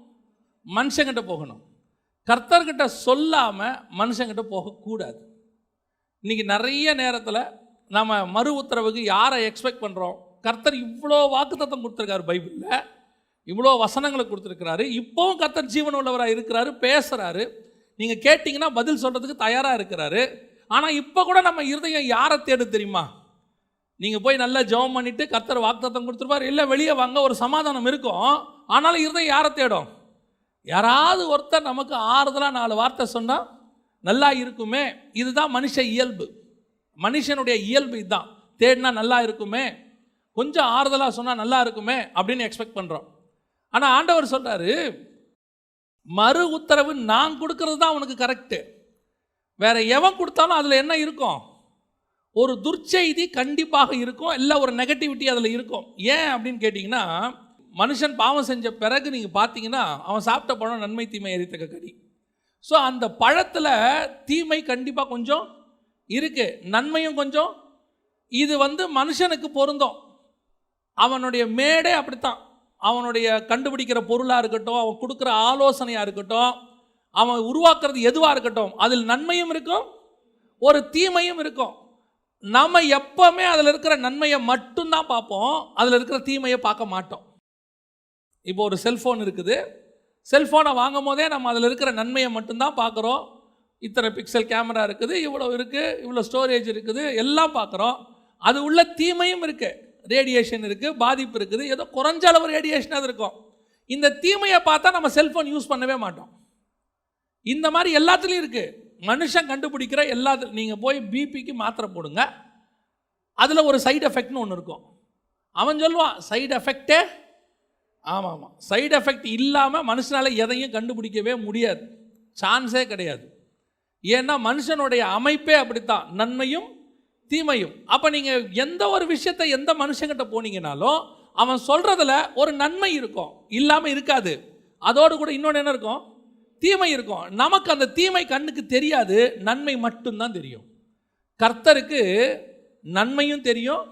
மனுஷங்கிட்ட போகணும். கர்த்தர்கிட்ட சொல்லாமல் மனுஷங்கிட்ட போகக்கூடாது. இன்றைக்கி நிறைய நேரத்தில் நம்ம மறு உத்தரவுக்கு யாரை எக்ஸ்பெக்ட் பண்ணுறோம்? கர்த்தர் இவ்வளோ வாக்குத்தத்தம் கொடுத்துருக்காரு, பைபிளில் இவ்வளோ வசனங்களை கொடுத்துருக்கிறாரு. இப்போவும் கர்த்தர் ஜீவன் உள்ளவராக இருக்கிறாரு, பேசுகிறாரு. நீங்கள் கேட்டிங்கன்னா பதில் சொல்கிறதுக்கு தயாராக இருக்கிறாரு. ஆனால் இப்போ கூட நம்ம இருதயம் யாரை தேடு தெரியுமா? நீங்கள் போய் நல்லா ஜெபம் பண்ணிவிட்டு கர்த்தர் வாக்குத்தத்தம் கொடுத்துருப்பார், இல்லை வெளியே வாங்க, ஒரு சமாதானம் இருக்கும். ஆனாலும் இருதயம் யாரை தேடும்? யாராவது ஒருத்தர் நமக்கு ஆறுதலாக 4 வார்த்தை சொன்னால் நல்லா இருக்குமே. இதுதான் மனுஷ இயல்பு. மனுஷனுடைய இயல்பு இதுதான். தேடினா நல்லா இருக்குமே, கொஞ்சம் ஆறுதலாக சொன்னால் நல்லா இருக்குமே அப்படின்னு எக்ஸ்பெக்ட் பண்ணுறோம். ஆனால் ஆண்டவர் சொல்கிறாரு, மறு உத்தரவு நான் கொடுக்கறது தான் உனக்கு கரெக்டு. வேற எவன் கொடுத்தாலும் அதில் என்ன இருக்கும்? ஒரு துர்ச்செய்தி கண்டிப்பாக இருக்கும், இல்லை ஒரு நெகட்டிவிட்டி அதில் இருக்கும். ஏன் அப்படின்னு கேட்டிங்கன்னா, மனுஷன் பாவம் செஞ்ச பிறகு நீங்கள் பார்த்தீங்கன்னா அவன் சாப்பிட்ட பழம் நன்மை தீமை எரித்தக்க கடி. ஸோ அந்த பழத்தில் தீமை கண்டிப்பாக கொஞ்சம் இருக்குது, நன்மையும் கொஞ்சம். இது மனுஷனுக்கு பொருந்தும். அவனுடைய மேடே அப்படித்தான். அவனுடைய கண்டுபிடிக்கிற பொருளாக இருக்கட்டும், அவன் கொடுக்குற ஆலோசனையாக இருக்கட்டும், அவன் உருவாக்குறது எதுவாக இருக்கட்டும், அதில் நன்மையும் இருக்கும், ஒரு தீமையும் இருக்கும். நம்ம எப்பவுமே அதில் இருக்கிற நன்மையை மட்டும்தான் பார்ப்போம், அதில் இருக்கிற தீமையை பார்க்க மாட்டோம். இப்போ ஒரு செல்ஃபோன் இருக்குது, செல்ஃபோனை வாங்கும் போதே நம்ம அதில் இருக்கிற நன்மையை மட்டும்தான் பார்க்குறோம். இத்தனை பிக்சல் கேமரா இருக்குது, இவ்வளோ இருக்குது, இவ்வளோ ஸ்டோரேஜ் இருக்குது, எல்லாம் பார்க்குறோம். அது உள்ள தீமையும் இருக்குது, ரேடியேஷன் இருக்குது, பாதிப்பு இருக்குது, ஏதோ குறைஞ்ச அளவு ரேடியேஷனாக இருக்கும். இந்த தீமையை பார்த்தா நம்ம செல்ஃபோன் யூஸ் பண்ணவே மாட்டோம். இந்த மாதிரி எல்லாத்துலேயும் இருக்குது. மனுஷன் கண்டுபிடிக்கிற எல்லாத்துலையும் நீங்கள் போய் பிபிக்கு மாத்திரை போடுங்க, அதில் ஒரு சைடு எஃபெக்ட்னு ஒன்று இருக்கும். அவன் சொல்லுவான் சைடு எஃபெக்டே. ஆமாம், சைடு எஃபெக்ட் இல்லாமல் மனுஷனால் எதையும் கண்டுபிடிக்கவே முடியாது, சான்ஸே கிடையாது. ஏன்னா மனுஷனுடைய அமைப்பே அப்படித்தான், நன்மையும் தீமையும். அப்போ நீங்கள் எந்த ஒரு விஷயத்தை எந்த மனுஷங்கிட்ட போனீங்கனாலும் அவன் சொல்கிறதுல ஒரு நன்மை இருக்கும், இல்லாமல் இருக்காது. அதோடு கூட இன்னொன்று என்ன இருக்கும்? தீமை இருக்கும். நமக்கு அந்த தீமை கண்ணுக்கு தெரியாது, நன்மை மட்டும்தான் தெரியும். கர்த்தருக்கு நன்மையும் தெரியும்,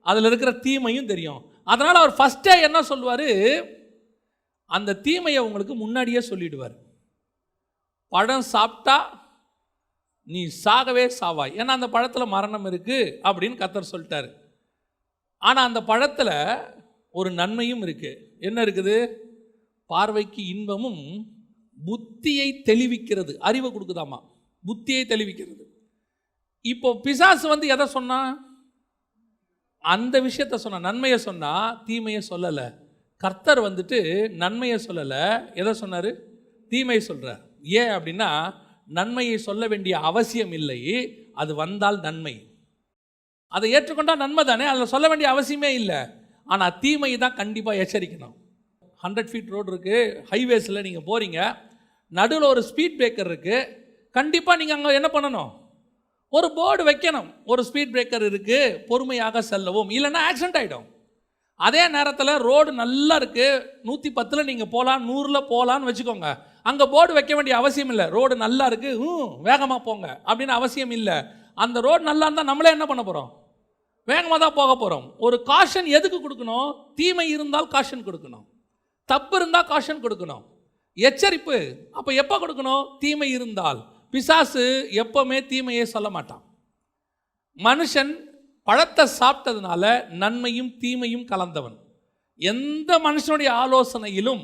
அதில் இருக்கிற தீமையும் தெரியும். அதனால் அவர் ஃபஸ்ட்டே என்ன சொல்லுவார்? அந்த தீமையை உங்களுக்கு முன்னாடியே சொல்லிடுவார். பழம் சாப்பிட்டா நீ சாகவே சாவாய், ஏன்னா அந்த பழத்தில் மரணம் இருக்குது அப்படின்னு கர்த்தர் சொல்லிட்டாரு. ஆனால் அந்த பழத்தில் ஒரு நன்மையும் இருக்குது. என்ன இருக்குது? பார்வைக்கு இன்பமும் புத்தியை தெளிவிக்கிறது, அறிவை கொடுக்குதாமா, புத்தியை தெளிவிக்கிறது. இப்போ பிசாசு எதை சொன்னா? அந்த விஷயத்த சொன்ன, நன்மையை சொன்னா, தீமையை சொல்லலை. கர்த்தர் நன்மையை சொல்லலை, எதை சொன்னார்? தீமையை சொல்கிறார். ஏன் அப்படின்னா நன்மையை சொல்ல வேண்டிய அவசியம் இல்லை, அது வந்தால் நன்மை, அதை ஏற்றுக்கொண்டால் நன்மை தானே, அதில் சொல்ல வேண்டிய அவசியமே இல்லை. ஆனால் தீமையை தான் கண்டிப்பாக எச்சரிக்கணும். 100 ஃபீட் ரோடு இருக்குது, ஹைவேஸில் நீங்கள் போகிறீங்க, நடுவில் ஒரு ஸ்பீட் பிரேக்கர் இருக்குது. கண்டிப்பாக நீங்கள் அங்கே என்ன பண்ணணும்? ஒரு போர்டு வைக்கணும், ஒரு ஸ்பீட் பிரேக்கர் இருக்குது, பொறுமையாக செல்லவும், இல்லைன்னா ஆக்சிடென்ட் ஆகிடும். அதே நேரத்தில் ரோடு நல்லா இருக்குது, 110 நீங்கள் போகலாம், 100 போகலான்னு வச்சுக்கோங்க. அங்கே போர்டு வைக்க வேண்டிய அவசியம் இல்லை, ரோடு நல்லா இருக்குது, வேகமாக போங்க அப்படின்னு அவசியம் இல்லை. அந்த ரோடு நல்லா இருந்தால் நம்மளே என்ன பண்ண போகிறோம்? வேகமாக தான் போக போகிறோம். ஒரு காஷன் எதுக்கு கொடுக்கணும்? தீமை இருந்தால் காஷன் கொடுக்கணும், தப்பு இருந்தால் காஷன் கொடுக்கணும், எச்சரிப்பு. அப்போ எப்போ கொடுக்கணும்? தீமை இருந்தால். பிசாசு எப்பவுமே தீமையே சொல்ல மாட்டான். மனுஷன் பழத்தை சாப்பிட்டதுனால நன்மையும் தீமையும் கலந்தவன். எந்த மனுஷனுடைய ஆலோசனையிலும்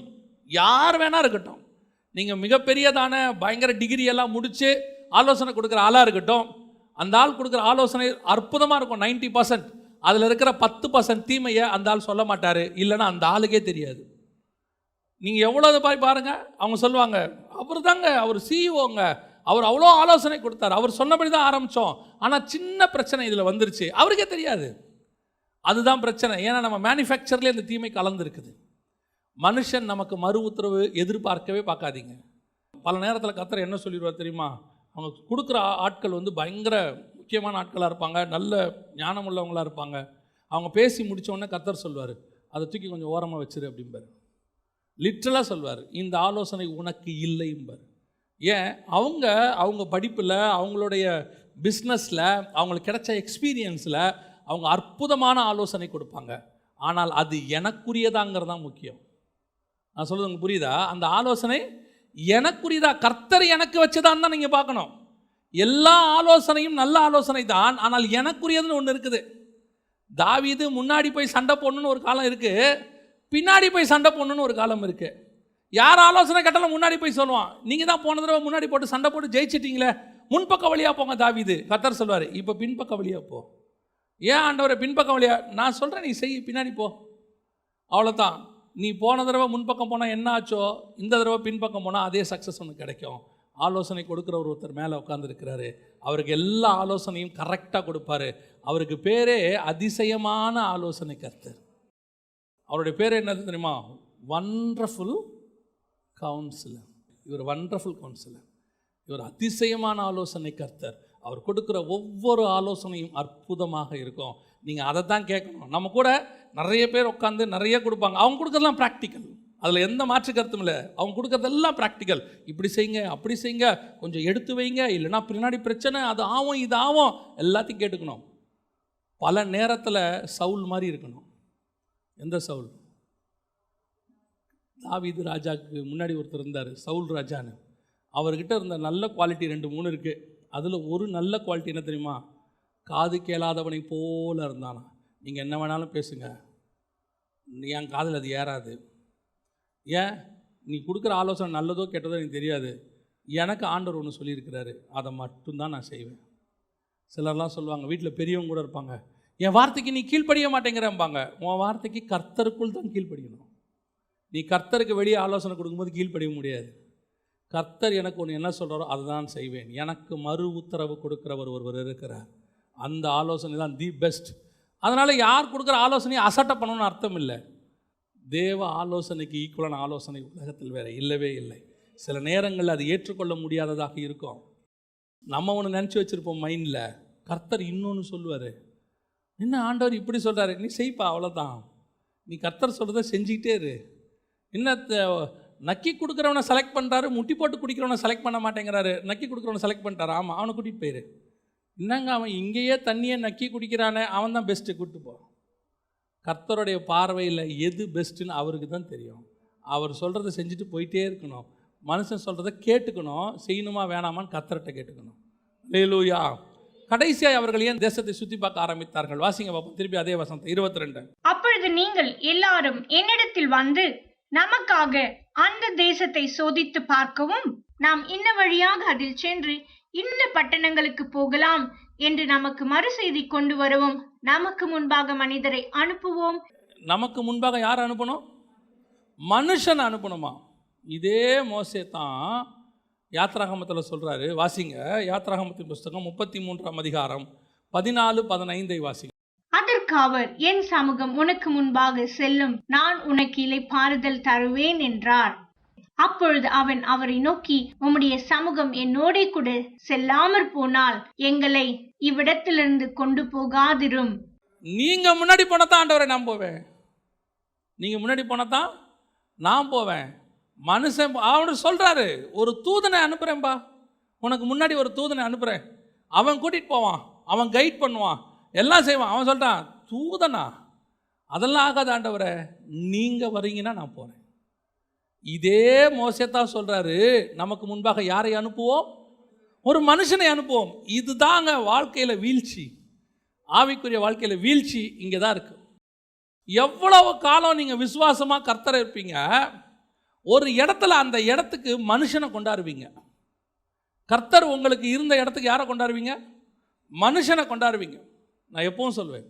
யார் வேணா இருக்கட்டும், நீங்கள் மிகப்பெரியதான பயங்கர டிகிரி எல்லாம் முடித்து ஆலோசனை கொடுக்குற ஆளாக இருக்கட்டும், அந்த ஆள் கொடுக்குற ஆலோசனை அற்புதமாக இருக்கும் 90%. அதில் இருக்கிற 10% தீமையை அந்த ஆள் சொல்ல மாட்டார், இல்லைன்னா அந்த ஆளுக்கே தெரியாது. நீங்கள் எவ்வளோ பாருங்கள், அவங்க சொல்லுவாங்க, அவர் தாங்க, அவர் சிஇஓங்க, அவர் அவ்வளோ ஆலோசனை கொடுத்தார், அவர் சொன்னபடி தான் ஆரம்பித்தோம், ஆனால் சின்ன பிரச்சனை இதில் வந்துருச்சு, அவருக்கே தெரியாது. அதுதான் பிரச்சனை. ஏன்னா நம்ம மேனுஃபேக்சர்லேயே இந்த தீமை கலந்துருக்குது. மனுஷன் நமக்கு மறு உத்தரவு எதிர்பார்க்கவே பார்க்காதீங்க. பல நேரத்தில் கர்த்தர் என்ன சொல்லிடுவார் தெரியுமா? அவங்க கொடுக்குற ஆட்கள் பயங்கர முக்கியமான ஆட்களாக இருப்பாங்க, நல்ல ஞானம் உள்ளவங்களாக இருப்பாங்க. அவங்க பேசி முடித்தோடனே கர்த்தர் சொல்வார், அதை தூக்கி கொஞ்சம் ஓரமாக வச்சிரு அப்படிம்பார். லிட்ரலாக சொல்வார், இந்த ஆலோசனை உனக்கு இல்லைம்பார். ஏன்? அவங்க படிப்பில், அவங்களுடைய பிஸ்னஸில், அவங்களுக்கு கிடைச்ச எக்ஸ்பீரியன்ஸில் அவங்க அற்புதமான ஆலோசனை கொடுப்பாங்க. ஆனால் அது எனக்குரியதாங்கிறது தான் முக்கியம். நான் சொல்கிறது உங்களுக்கு புரியுதா? அந்த ஆலோசனை எனக்குரியதா, கர்த்தர் எனக்கு வச்சுதான் தான் நீங்கள் பார்க்கணும். எல்லா ஆலோசனையும் நல்ல ஆலோசனை தான், ஆனால் எனக்குரியதுன்னு ஒன்று இருக்குது. தாவீது முன்னாடி போய் சண்டை போடணுன்னு ஒரு காலம் இருக்குது, பின்னாடி போய் சண்டை போடணுன்னு ஒரு காலம் இருக்குது. யார் ஆலோசனை கேட்டாலும் முன்னாடி போய் சொல்லுவான். நீங்கள் தான் போன தடவை முன்னாடி போட்டு சண்டை போட்டு ஜெயிச்சிட்டிங்களே, முன்பக்க வழியாக போங்க தாவீது. கர்த்தர் சொல்வார், இப்போ பின்பக்க வழியாக போ. ஏன் ஆண்டவரை பின்பக்கம் வழியா? நான் சொல்கிறேன், நீ செய், பின்னாடி போ, அவ்வளோதான். நீ போன தடவை முன்பக்கம் போனால் என்ன ஆச்சோ, இந்த தடவை பின்பக்கம் போனால் அதே சக்ஸஸ் ஒன்று கிடைக்கும். ஆலோசனை கொடுக்குற ஒருத்தர் மேலே உட்காந்துருக்கிறாரு, அவருக்கு எல்லா ஆலோசனையும் கரெக்டாக கொடுப்பாரு. அவருக்கு பேரே அதிசயமான ஆலோசனை கர்த்தர். அவருடைய பேர் என்னது தெரியுமா? Wonderful councillor. இவர் வண்டர்ஃபுல் கவுன்சிலர், இவர் அதிசயமான ஆலோசனை கர்த்தர். அவர் கொடுக்குற ஒவ்வொரு ஆலோசனையும் அற்புதமாக இருக்கும். நீங்கள் அதை தான் கேட்கணும். நம்ம கூட நிறைய பேர் உட்காந்து நிறைய கொடுப்பாங்க, அவங்க கொடுக்குறதெல்லாம் ப்ராக்டிக்கல், அதில் எந்த மாற்று கருத்தும் இல்லை. அவங்க கொடுக்குறதெல்லாம் ப்ராக்டிக்கல். இப்படி செய்யுங்க, அப்படி செய்யுங்க, கொஞ்சம் எடுத்து வைங்க, இல்லைன்னா பின்னாடி பிரச்சனை, அது ஆகும், இது ஆகும், எல்லாத்தையும் கேட்டுக்கணும். பல நேரத்தில் சவுல் மாதிரி இருக்கணும். எந்த சவுல்? தாவீது ராஜாவுக்கு முன்னாடி ஒருத்தர் இருந்தார், சவுல் ராஜான்னு. அவர்கிட்ட இருந்த நல்ல குவாலிட்டி 2-3 இருக்குது. அதில் ஒரு நல்ல குவாலிட்டி என்ன தெரியுமா? காது கேளாதவனை போல இருந்தானா. நீங்கள் என்ன வேணாலும் பேசுங்க, என் காதில் அது ஏறாது. ஏன்? நீ கொடுக்குற ஆலோசனை நல்லதோ கெட்டதோ எனக்கு தெரியாது, எனக்கு ஆண்டவர் ஒன்று சொல்லியிருக்கிறாரு, அதை மட்டும்தான் நான் செய்வேன். சிலர்லாம் சொல்லுவாங்க, வீட்டில் பெரியவங்க கூட இருப்பாங்க, என் வார்த்தைக்கு நீ கீழ்ப்படிய மாட்டேங்கிறம்பாங்க. உன் வார்த்தைக்கு கர்த்தருக்குள் தான் கீழ்ப்படியணும். நீ கர்த்தருக்கு வெளியே ஆலோசனை கொடுக்கும்போது கீழ்ப்படிய முடியாது. கர்த்தர் எனக்கு ஒன்று என்ன சொல்கிறாரோ அதை தான் செய்வேன். எனக்கு மறு உத்தரவு கொடுக்குறவர் ஒருவர் இருக்கிறார், அந்த ஆலோசனை தான் தி பெஸ்ட். அதனால் யார் கொடுக்குற ஆலோசனையை அசட்டை பண்ணணும்னு அர்த்தம் இல்லை. தேவ ஆலோசனைக்கு ஈக்குவலான ஆலோசனை உலகத்தில் வேறு இல்லவே இல்லை. சில நேரங்களில் அது ஏற்றுக்கொள்ள முடியாததாக இருக்கும். நம்ம ஒன்று நினச்சி வச்சுருப்போம் மைண்டில், கர்த்தர் இன்னொன்று சொல்லுவார். என்ன ஆண்டவர் இப்படி சொல்கிறாரு, நீ செய்ப்பா, அவ்வளோதான். நீ கர்த்தர் சொல்கிறத செஞ்சுக்கிட்டே இரு. என்ன நக்கி கொடுக்குறவனை செலக்ட் பண்ணுறாரு, முட்டி போட்டு குடிக்கிறவனை செலக்ட் பண்ண மாட்டேங்கிறாரு. நக்கி கொடுக்குறவனை செலக்ட் பண்ணிட்டாரு, ஆமாம், அவனை கூட்டிகிட்டு போயிரு. என்னங்க அவன் இங்கேயே தண்ணியை நக்கி குடிக்கிறானே, அவன் தான் பெஸ்ட்டு, கூப்பிட்டு போ. கர்த்தருடைய பார்வையில் எது பெஸ்ட்டுன்னு அவருக்கு தான் தெரியும். அவர் சொல்கிறத செஞ்சுட்டு போயிட்டே இருக்கணும். மனுஷன் சொல்கிறத கேட்டுக்கணும், செய்யணுமா வேணாமான்னு கர்த்தர்கிட்ட கேட்டுக்கணும். அல்லேலூயா. கடைசியாக அவர்கள் ஏன் தேசத்தை சுற்றி பார்க்க ஆரம்பித்தார்கள்? வாசிங்க பாப்போம் திருப்பி அதே வசனத்தை 22. அப்பொழுது நீங்கள் எல்லாரும் என்னிடத்தில் வந்து நமக்காக அந்த தேசத்தை சோதித்து பார்க்கவும், நாம் இன்ன வழியாக அதில் சென்று இன்ன பட்டணங்களுக்கு போகலாம் என்று நமக்கு மறு செய்தி கொண்டு வரவும், நமக்கு முன்பாக மனிதரை அனுப்புவோம். நமக்கு முன்பாக யார் அனுப்பணும்? மனுஷன் அனுப்பணுமா? இதே மோசே தான் யாத்ராகமத்தில் சொல்கிறாரு. வாசிங்க, யாத்ராகமத்தின் புஸ்தகம் 33ஆம் அதிகாரம் 14-15 வாசிங்க. அதற்கு அவர், என் சமூகம் உனக்கு முன்பாக செல்லும், நான் உனக்கு இளைப்பாறுதல் தருவேன் என்றார். அப்பொழுது அவன் அவரை நோக்கி, உம்முடைய சமூகம் என்னோடே கூட செல்லாமற் போனால் எங்களை இவ்விடத்திலிருந்து கொண்டு போகாதிரும். நீங்க முன்னாடி போனதான் ஆண்டவரை நான் போவேன், நீங்க முன்னாடி போனதான் நான் போவேன். மனுஷன் அவனு சொல்றாரு, ஒரு தூதனை அனுப்புறேன்பா, உனக்கு முன்னாடி ஒரு தூதனை அனுப்புறேன், அவன் கூட்டிகிட்டு போவான், அவன் கைட் பண்ணுவான், எல்லாம் செய்வான். அவன் சொல்கிறான், தூதனா அதெல்லாம் ஆகாத ஆண்டவரே, நீங்கள் வரீங்கன்னா நான் போகிறேன். இதே மோசேத்தான் சொல்கிறாரு, நமக்கு முன்பாக யாரை அனுப்புவோம்? ஒரு மனுஷனை அனுப்புவோம். இதுதாங்க வாழ்க்கையில் வீழ்ச்சி, ஆவிக்குரிய வாழ்க்கையில் வீழ்ச்சி இங்கே தான் இருக்குது. எவ்வளவு காலம் நீங்கள் விசுவாசமாக கர்த்தரை இருப்பீங்க, ஒரு இடத்துல அந்த இடத்துக்கு மனுஷனை கொண்டாடுவீங்க. கர்த்தர் உங்களுக்கு இருந்த இடத்துக்கு யாரை கொண்டாடுவீங்க? மனுஷனை கொண்டாடுவீங்க. நான் எப்பவும் சொல்வேன்,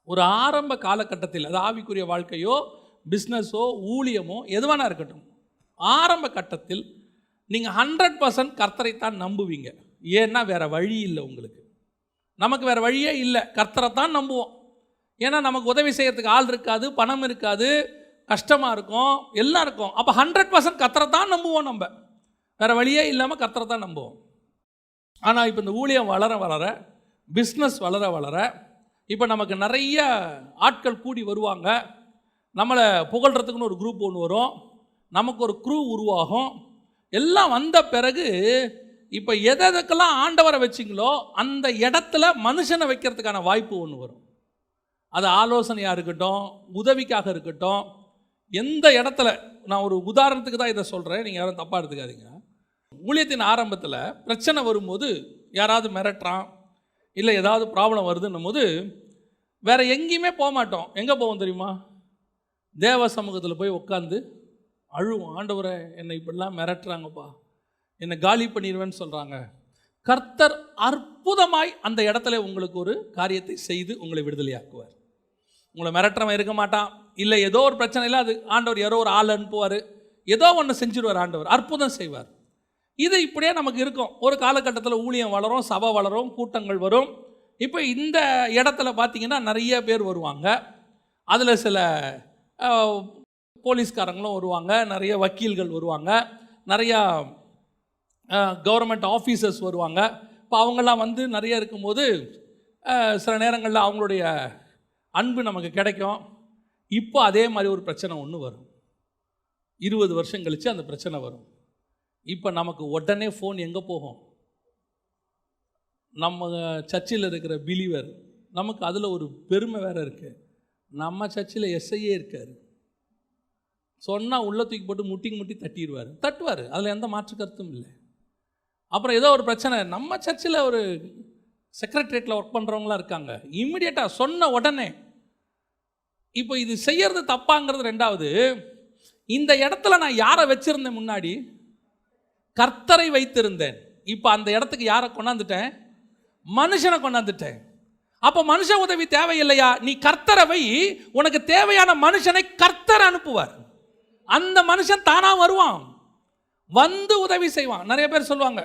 ஒரு ஆரம்ப காலகட்டத்தில், அது ஆவிக்குரிய வாழ்க்கையோ பிஸ்னஸோ ஊழியமோ எதுவானா இருக்கட்டும், ஆரம்ப கட்டத்தில் நீங்கள் 100% கர்த்தரைத்தான் நம்புவீங்க. ஏன்னா வேறு வழி இல்லை உங்களுக்கு. நமக்கு வேறு வழியே இல்லை, கர்த்தரை தான் நம்புவோம். ஏன்னா நமக்கு உதவி செய்யறதுக்கு ஆள் இருக்காது, பணம் இருக்காது, கஷ்டமாக இருக்கும், எல்லாம் இருக்கும். அப்போ 100% கர்த்தரை தான் நம்புவோம். நம்ம வேறு வழியே இல்லாமல் கர்த்தரை தான் நம்புவோம். ஆனால் இப்போ இந்த ஊழியம் வளர வளர, பிஸ்னஸ் வளர வளர, இப்போ நமக்கு நிறைய ஆட்கள் கூடி வருவாங்க. நம்மளை புகழ்கிறதுக்குன்னு ஒரு குரூப் ஒன்று வரும், நமக்கு ஒரு குரூ உருவாகும். எல்லாம் வந்த பிறகு இப்போ எதுக்கெல்லாம் ஆண்டவரை வச்சிங்களோ அந்த இடத்துல மனுஷனை வைக்கிறதுக்கான வாய்ப்பு ஒன்று வரும். அது ஆலோசனையாக இருக்கட்டும், உதவிக்காக இருக்கட்டும், எந்த இடத்துல. நான் ஒரு உதாரணத்துக்கு தான் இதை சொல்கிறேன், நீங்கள் யாரும் தப்பாக எடுத்துக்காதீங்க. ஊழியத்தின் ஆரம்பத்தில் பிரச்சனை வரும்போது, யாராவது மிரட்டுறான் இல்லை ஏதாவது ப்ராப்ளம் வருதுன்னும் போது வேறு எங்கேயுமே போக மாட்டோம். எங்கே போவோம் தெரியுமா? தேவ சமூகத்தில் போய் உட்காந்து அழுவோம். ஆண்டவரை, என்னை இப்படிலாம் மிரட்டுறாங்கப்பா, என்னை காலி பண்ணிடுவேன்னு சொல்கிறாங்க. கர்த்தர் அற்புதமாய் அந்த இடத்துல உங்களுக்கு ஒரு காரியத்தை செய்து உங்களை விடுதலையாக்குவார். உங்களை மிரட்டுறவன் இருக்க மாட்டான். இல்லை ஏதோ ஒரு பிரச்சனை இல்லை, அது ஆண்டவர் யாரோ ஒரு ஆள் அனுப்புவார், ஏதோ ஒன்று செஞ்சுடுவார், ஆண்டவர் அற்புதம் செய்வார். இது இப்படியே நமக்கு இருக்கும். ஒரு காலகட்டத்தில் ஊழியம் வளரும், சபை வளரும், கூட்டங்கள் வரும். இப்போ இந்த இடத்துல பார்த்தீங்கன்னா நிறைய பேர் வருவாங்க. அதில் சில போலீஸ்காரங்களும் வருவாங்க, நிறைய வக்கீல்கள் வருவாங்க, நிறையா கவர்மெண்ட் ஆஃபீஸர்ஸ் வருவாங்க. இப்போ அவங்கெல்லாம் வந்து நிறைய இருக்கும்போது சில நேரங்களில் அவங்களுடைய அன்பு நமக்கு கிடைக்கும். இப்போ அதே மாதிரி ஒரு பிரச்சனை ஒன்று வரும். 20 வருஷம் கழித்து அந்த பிரச்சனை வரும். இப்போ நமக்கு உடனே ஃபோன் எங்கே போகும்? நம்ம சர்ச்சில் இருக்கிற பிலீவர், நமக்கு அதில் ஒரு பெருமை வேறு இருக்குது. நம்ம சர்ச்சில் எஸ்ஐயே இருக்கார், சொன்னால் உள்ள தூக்கி போட்டு முட்டி தட்டுவார். அதில் எந்த மாற்று கருத்தும் இல்லை. அப்புறம் ஏதோ ஒரு பிரச்சனை, நம்ம சர்ச்சில் ஒரு செக்ரட்டரியேட்டில் ஒர்க் பண்ணுறவங்களாம் இருக்காங்க, இம்மிடியேட்டாக சொன்ன உடனே. இப்போ இது செய்யறது தப்பாங்கிறது ரெண்டாவது. இந்த இடத்துல நான் யாரை வச்சிருந்தேன்? முன்னாடி கர்த்தரை வைத்திருந்தேன். இப்போ அந்த இடத்துக்கு யாரை கொண்டாந்துட்டேன்? மனுஷனை கொண்டாந்துட்டேன். அப்போ மனுஷ உதவி தேவையில்லையா? நீ கர்த்தரை வை, உனக்கு தேவையான மனுஷனை கர்த்தர் அனுப்புவார். அந்த மனுஷன் தானா வருவான், வந்து உதவி செய்வான். நிறைய பேர் சொல்லுவாங்க,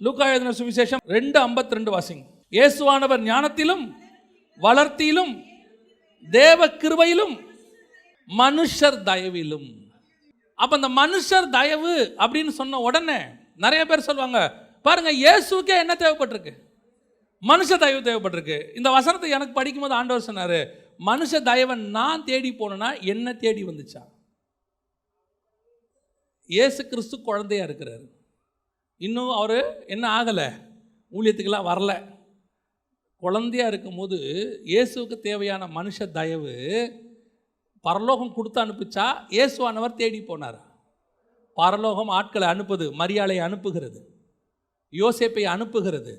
லூக்கா எழுதின சுவிசேஷம் 2:52 வாசிங்க. இயேசுவானவர் ஞானத்திலும் வளர்த்தியிலும் தேவ கிருபையிலும் மனுஷர் தயவிலும். அப்ப அந்த மனுஷர் தயவு அப்படின்னு சொன்ன உடனே நிறைய பேர் சொல்லுவாங்க, பாருங்க இயேசுக்கே என்ன தேவைப்பட்டிருக்கு? மனுஷ தயவு தேவைப்பட்டிருக்கு. இந்த வசனத்தை எனக்கு படிக்கும்போது ஆண்டவர் சொன்னாரு, மனுஷ தயவை நான் தேடி போனேன்னா என்ன தேடி வந்துச்சா? இயேசு கிறிஸ்து குழந்தையா இருக்கிறாரு, இன்னும் அவர் என்ன ஆகலை, ஊழியத்துக்கெல்லாம் வரல. குழந்தையா இருக்கும்போது இயேசுக்கு தேவையான மனுஷ தயவு பரலோகம் கொடுத்து அனுப்பிச்சா? இயேசுவானவர் தேடி போனார். பரலோகம் ஆட்களை அனுப்புது, மரியாதை அனுப்புகிறது, யோசேப்பை அனுப்புகிறது.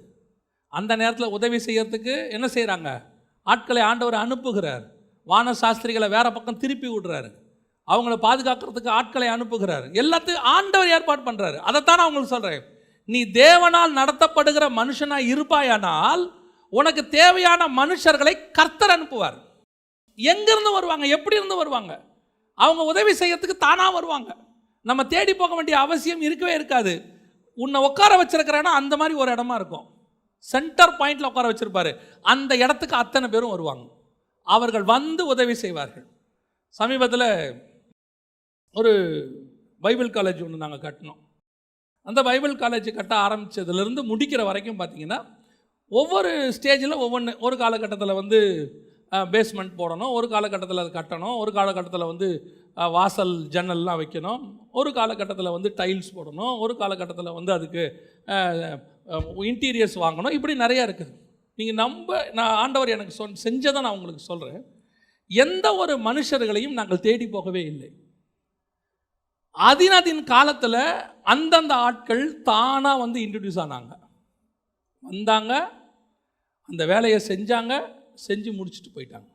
அந்த நேரத்தில் உதவி செய்யறதுக்கு என்ன செய்கிறாங்க? ஆட்களை ஆண்டவர் அனுப்புகிறார். வான சாஸ்திரிகளை வேற பக்கம் திருப்பி விடுறாரு, அவங்கள பாதுகாக்கிறதுக்கு ஆட்களை அனுப்புகிறார். எல்லாத்தையும் ஆண்டவர் ஏற்பாடு பண்ணுறாரு. அதைத்தான் நான் உங்களுக்கு சொல்கிறேன், நீ தேவனால் நடத்தப்படுகிற மனுஷனாக இருப்பாயானால் உனக்கு தேவையான மனுஷர்களை கர்த்தர் அனுப்புவார். எங்கிருந்து வருவாங்க? எப்படி இருந்து வருவாங்க? அவங்க உதவி செய்யறதுக்கு தானா வருவாங்க. நம்ம தேடி போக வேண்டிய அவசியம் இருக்கவே இருக்காது. உன்னை உட்கார வச்சிருக்கிறேன்னா அந்த மாதிரி ஒரு இடமா இருக்கும், சென்டர் பாயிண்ட்ல உட்கார வச்சிருப்பாரு, அந்த இடத்துக்கு அத்தனை பேரும் வருவாங்க. அவர்கள் வந்து உதவி செய்வார்கள். சமீபத்தில் ஒரு பைபிள் காலேஜ் ஒன்று நாங்கள் கட்டினோம். அந்த பைபிள் காலேஜ் கட்ட ஆரம்பித்ததுலேருந்து முடிக்கிற வரைக்கும் பார்த்தீங்கன்னா ஒவ்வொரு ஸ்டேஜில் ஒவ்வொன்று. ஒரு காலகட்டத்தில் வந்து பேஸ்மெண்ட் போடணும், ஒரு காலகட்டத்தில் அது கட்டணும், ஒரு காலகட்டத்தில் வந்து வாசல் ஜன்னல்லாம் வைக்கணும், ஒரு காலகட்டத்தில் வந்து டைல்ஸ் போடணும், ஒரு காலகட்டத்தில் வந்து அதுக்கு இன்டீரியர்ஸ் வாங்கணும். இப்படி நிறையா இருக்குது. நீங்கள் நான் ஆண்டவர் எனக்கு செஞ்சதை நான் உங்களுக்கு சொல்கிறேன். எந்த ஒரு மனுஷர்களையும் நாங்கள் தேடி போகவே இல்லை. அதின் காலத்தில் அந்தந்த ஆட்கள் தானாக வந்து இன்ட்ரடியூஸ் ஆனாங்க, வந்தாங்க, அந்த வேலையை செஞ்சாங்க, செஞ்சு முடிச்சுட்டு போயிட்டாங்க.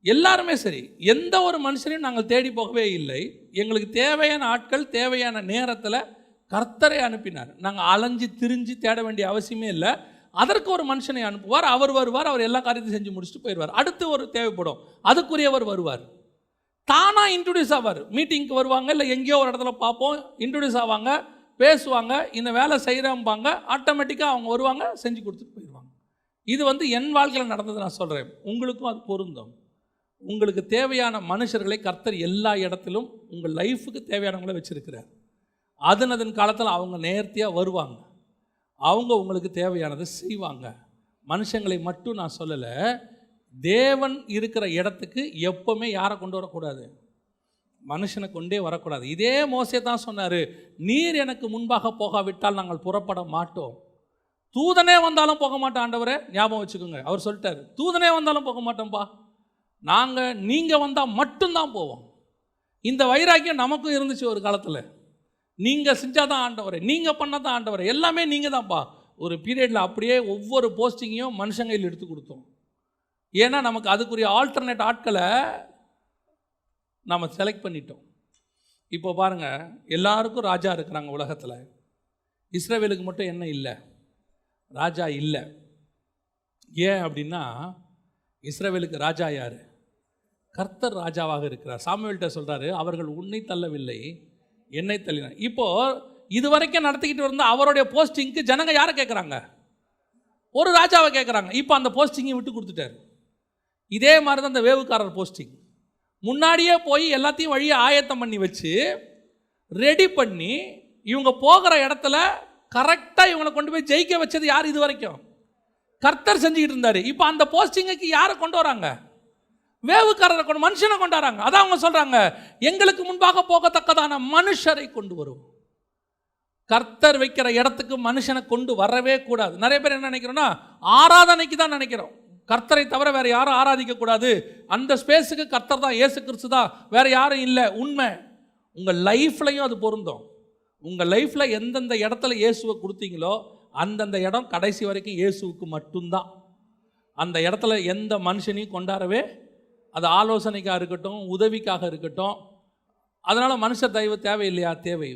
எல்லாருமே சரி, எந்த ஒரு மனுஷனையும் நாங்கள் தேடி போகவே இல்லை. எங்களுக்கு தேவையான ஆட்கள் தேவையான நேரத்தில் கர்த்தரை அனுப்பினார். நாங்கள் அலைஞ்சு திரிஞ்சு தேட வேண்டிய அவசியமே இல்லை. அதற்கு ஒரு மனுஷனை அனுப்புவார், அவர் வருவார், அவர் எல்லா காரியத்தையும் செஞ்சு முடிச்சுட்டு போயிடுவார். அடுத்து ஒரு தேவைப்படும், அதுக்குரியவர் வருவார், தானாக இன்ட்ரடியூஸ் ஆவார். மீட்டிங்க்கு வருவாங்க, இல்லை எங்கேயோ ஒரு இடத்துல பார்ப்போம், இன்ட்ரடியூஸ் ஆவாங்க, பேசுவாங்க, இந்த வேலை செய்கிறம்பாங்க, ஆட்டோமேட்டிக்காக அவங்க வருவாங்க, செஞ்சு கொடுத்துட்டு போயிடுவாங்க. இது வந்து என் வாழ்க்கையில் நடந்தது. நான் சொல்கிறேன், உங்களுக்கும் அது பொருந்தும். உங்களுக்கு தேவையான மனுஷர்களை கர்த்தர் எல்லா இடத்திலும் உங்கள் லைஃபுக்கு தேவையானவங்களை வச்சுருக்கிறார். அதன் காலத்தில் அவங்க நேர்த்தியாக வருவாங்க, அவங்க உங்களுக்கு தேவையானதை செய்வாங்க. மனுஷங்களை மட்டும் நான் சொல்லலை, தேவன் இருக்கிற இடத்துக்கு எப்போவுமே யாரை கொண்டு வரக்கூடாது, மனுஷனை கொண்டே வரக்கூடாது. இதே மோசே தான் சொன்னார், நீர் எனக்கு முன்பாக போகாவிட்டால் நாங்கள் புறப்பட மாட்டோம். தூதனே வந்தாலும் போக மாட்டோம் ஆண்டவரே. ஞாபகம் வச்சுக்கோங்க, அவர் சொல்லிட்டார், தூதனே வந்தாலும் போக மாட்டோம்ப்பா, நீங்கள் வந்தால் மட்டும்தான் போவோம். இந்த வைராக்கியம் நமக்கும் இருந்துச்சு ஒரு காலத்தில். நீங்கள் செஞ்சாதான் ஆண்டவரே, நீங்கள் பண்ணால் தான் ஆண்டவரே, எல்லாமே நீங்கள் தான்ப்பா. ஒரு பீரியடில் அப்படியே ஒவ்வொரு போஸ்டிங்கையும் மனுஷங்கையில் எடுத்து கொடுத்தோம். ஏன்னா நமக்கு அதுக்குரிய ஆல்டர்னேட் ஆட்களை நம்ம செலக்ட் பண்ணிட்டோம். இப்போ பாருங்கள், எல்லாருக்கும் ராஜா இருக்கிறாங்க உலகத்தில். இஸ்ரவேலுக்கு மட்டும் என்ன இல்லை, ராஜா இல்லை. ஏன் அப்படின்னா, இஸ்ரவேலுக்கு ராஜா யார்? கர்த்தர் ராஜாவாக இருக்கிறார். சாமுவேல்கிட்ட சொல்கிறாரு, அவர்கள் உன்னை தள்ளவில்லை, என்னை தள்ளினார். இப்போது இது வரைக்கும் நடத்திக்கிட்டு வந்த அவருடைய போஸ்டிங்க்கு ஜனங்க யாரை கேட்குறாங்க? ஒரு ராஜாவை கேட்குறாங்க. இப்போ அந்த போஸ்டிங்கை விட்டு கொடுத்துட்டார். இதே மாதிரி தான் அந்த வேவுக்காரர் போஸ்டிங். முன்னாடியே போய் எல்லாத்தையும் வழியை ஆயத்தம் பண்ணி வச்சு ரெடி பண்ணி இவங்க போகிற இடத்துல கரெக்டாக இவங்களை கொண்டு போய் ஜெயிக்க வச்சது யார்? இது வரைக்கும் கர்த்தர் செஞ்சுக்கிட்டு இருந்தார். இப்போ அந்த போஸ்டிங்குக்கு யாரை கொண்டு வராங்க? வேவுக்காரரை கொண்டு, மனுஷனை கொண்டு வராங்க. அதான் அவங்க சொல்கிறாங்க, எங்களுக்கு முன்பாக போகத்தக்கதான மனுஷரை கொண்டு வருவோம். கர்த்தர் வைக்கிற இடத்துக்கு மனுஷனை கொண்டு வரவே கூடாது. நிறைய பேர் என்ன நினைக்கிறோன்னா, ஆராதனைக்கு தான் நினைக்கிறோம், கர்த்தரை தவிர வேறு யாரும் ஆராதிக்கக்கூடாது, அந்த ஸ்பேஸுக்கு கர்த்தர் தான், இயேசு கிறிஸ்து தான், வேறு யாரும் இல்லை. உண்மை, உங்கள் லைஃப்லையும் அது பொருந்தும். உங்கள் லைஃப்பில் எந்தெந்த இடத்துல இயேசுவை கொடுத்தீங்களோ அந்தந்த இடம் கடைசி வரைக்கும் இயேசுவுக்கு மட்டும்தான். அந்த இடத்துல எந்த மனுஷனையும் கொண்டாடவே, அது ஆலோசனைக்காக இருக்கட்டும், உதவிக்காக இருக்கட்டும். அதனால் மனுஷர் தயவு தேவையில்லையா? தேவை.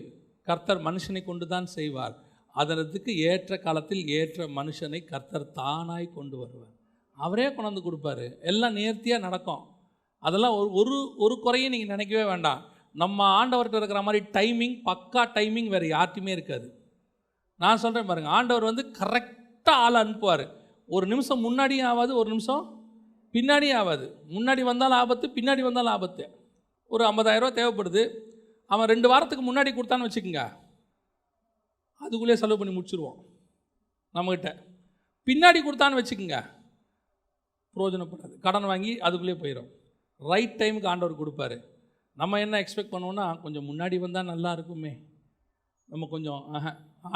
கர்த்தர் மனுஷனை கொண்டு தான் செய்வார். அதற்கு ஏற்ற காலத்தில் ஏற்ற மனுஷனை கர்த்தர் தானாய் கொண்டு வருவார். அவரே கொண்டாந்து கொடுப்பாரு. எல்லாம் நேர்த்தியாக நடக்கும். அதெல்லாம் ஒரு குறையும் நீங்கள் நினைக்கவே வேண்டாம். நம்ம ஆண்டவர்கிட்ட இருக்கிற மாதிரி டைமிங், பக்கா டைமிங் வேறு யார்ட்டுமே இருக்காது. நான் சொல்கிறேன் பாருங்கள், ஆண்டவர் வந்து கரெக்டாக ஆளை அனுப்புவார். ஒரு நிமிஷம் முன்னாடியும் ஆகாது, ஒரு நிமிஷம் பின்னாடியும் ஆகாது. முன்னாடி வந்தாலும் ஆபத்து, பின்னாடி வந்தாலும் ஆபத்து. ஒரு 50,000 தேவைப்படுது, அவன் 2 வாரத்துக்கு முன்னாடி கொடுத்தான்னு வச்சுக்கோங்க, அதுக்குள்ளே செலவு பண்ணி முடிச்சுருவோம் நம்மகிட்ட. பின்னாடி கொடுத்தான்னு வச்சுக்கோங்க, பிரயோஜனப்படாது, கடன் வாங்கி அதுக்குள்ளே போயிடும். ரைட் டைமுக்கு ஆண்டவர் கொடுப்பாரு. நம்ம என்ன எக்ஸ்பெக்ட் பண்ணுவோன்னா, கொஞ்சம் முன்னாடி வந்தால் நல்லா இருக்குமே. நம்ம கொஞ்சம்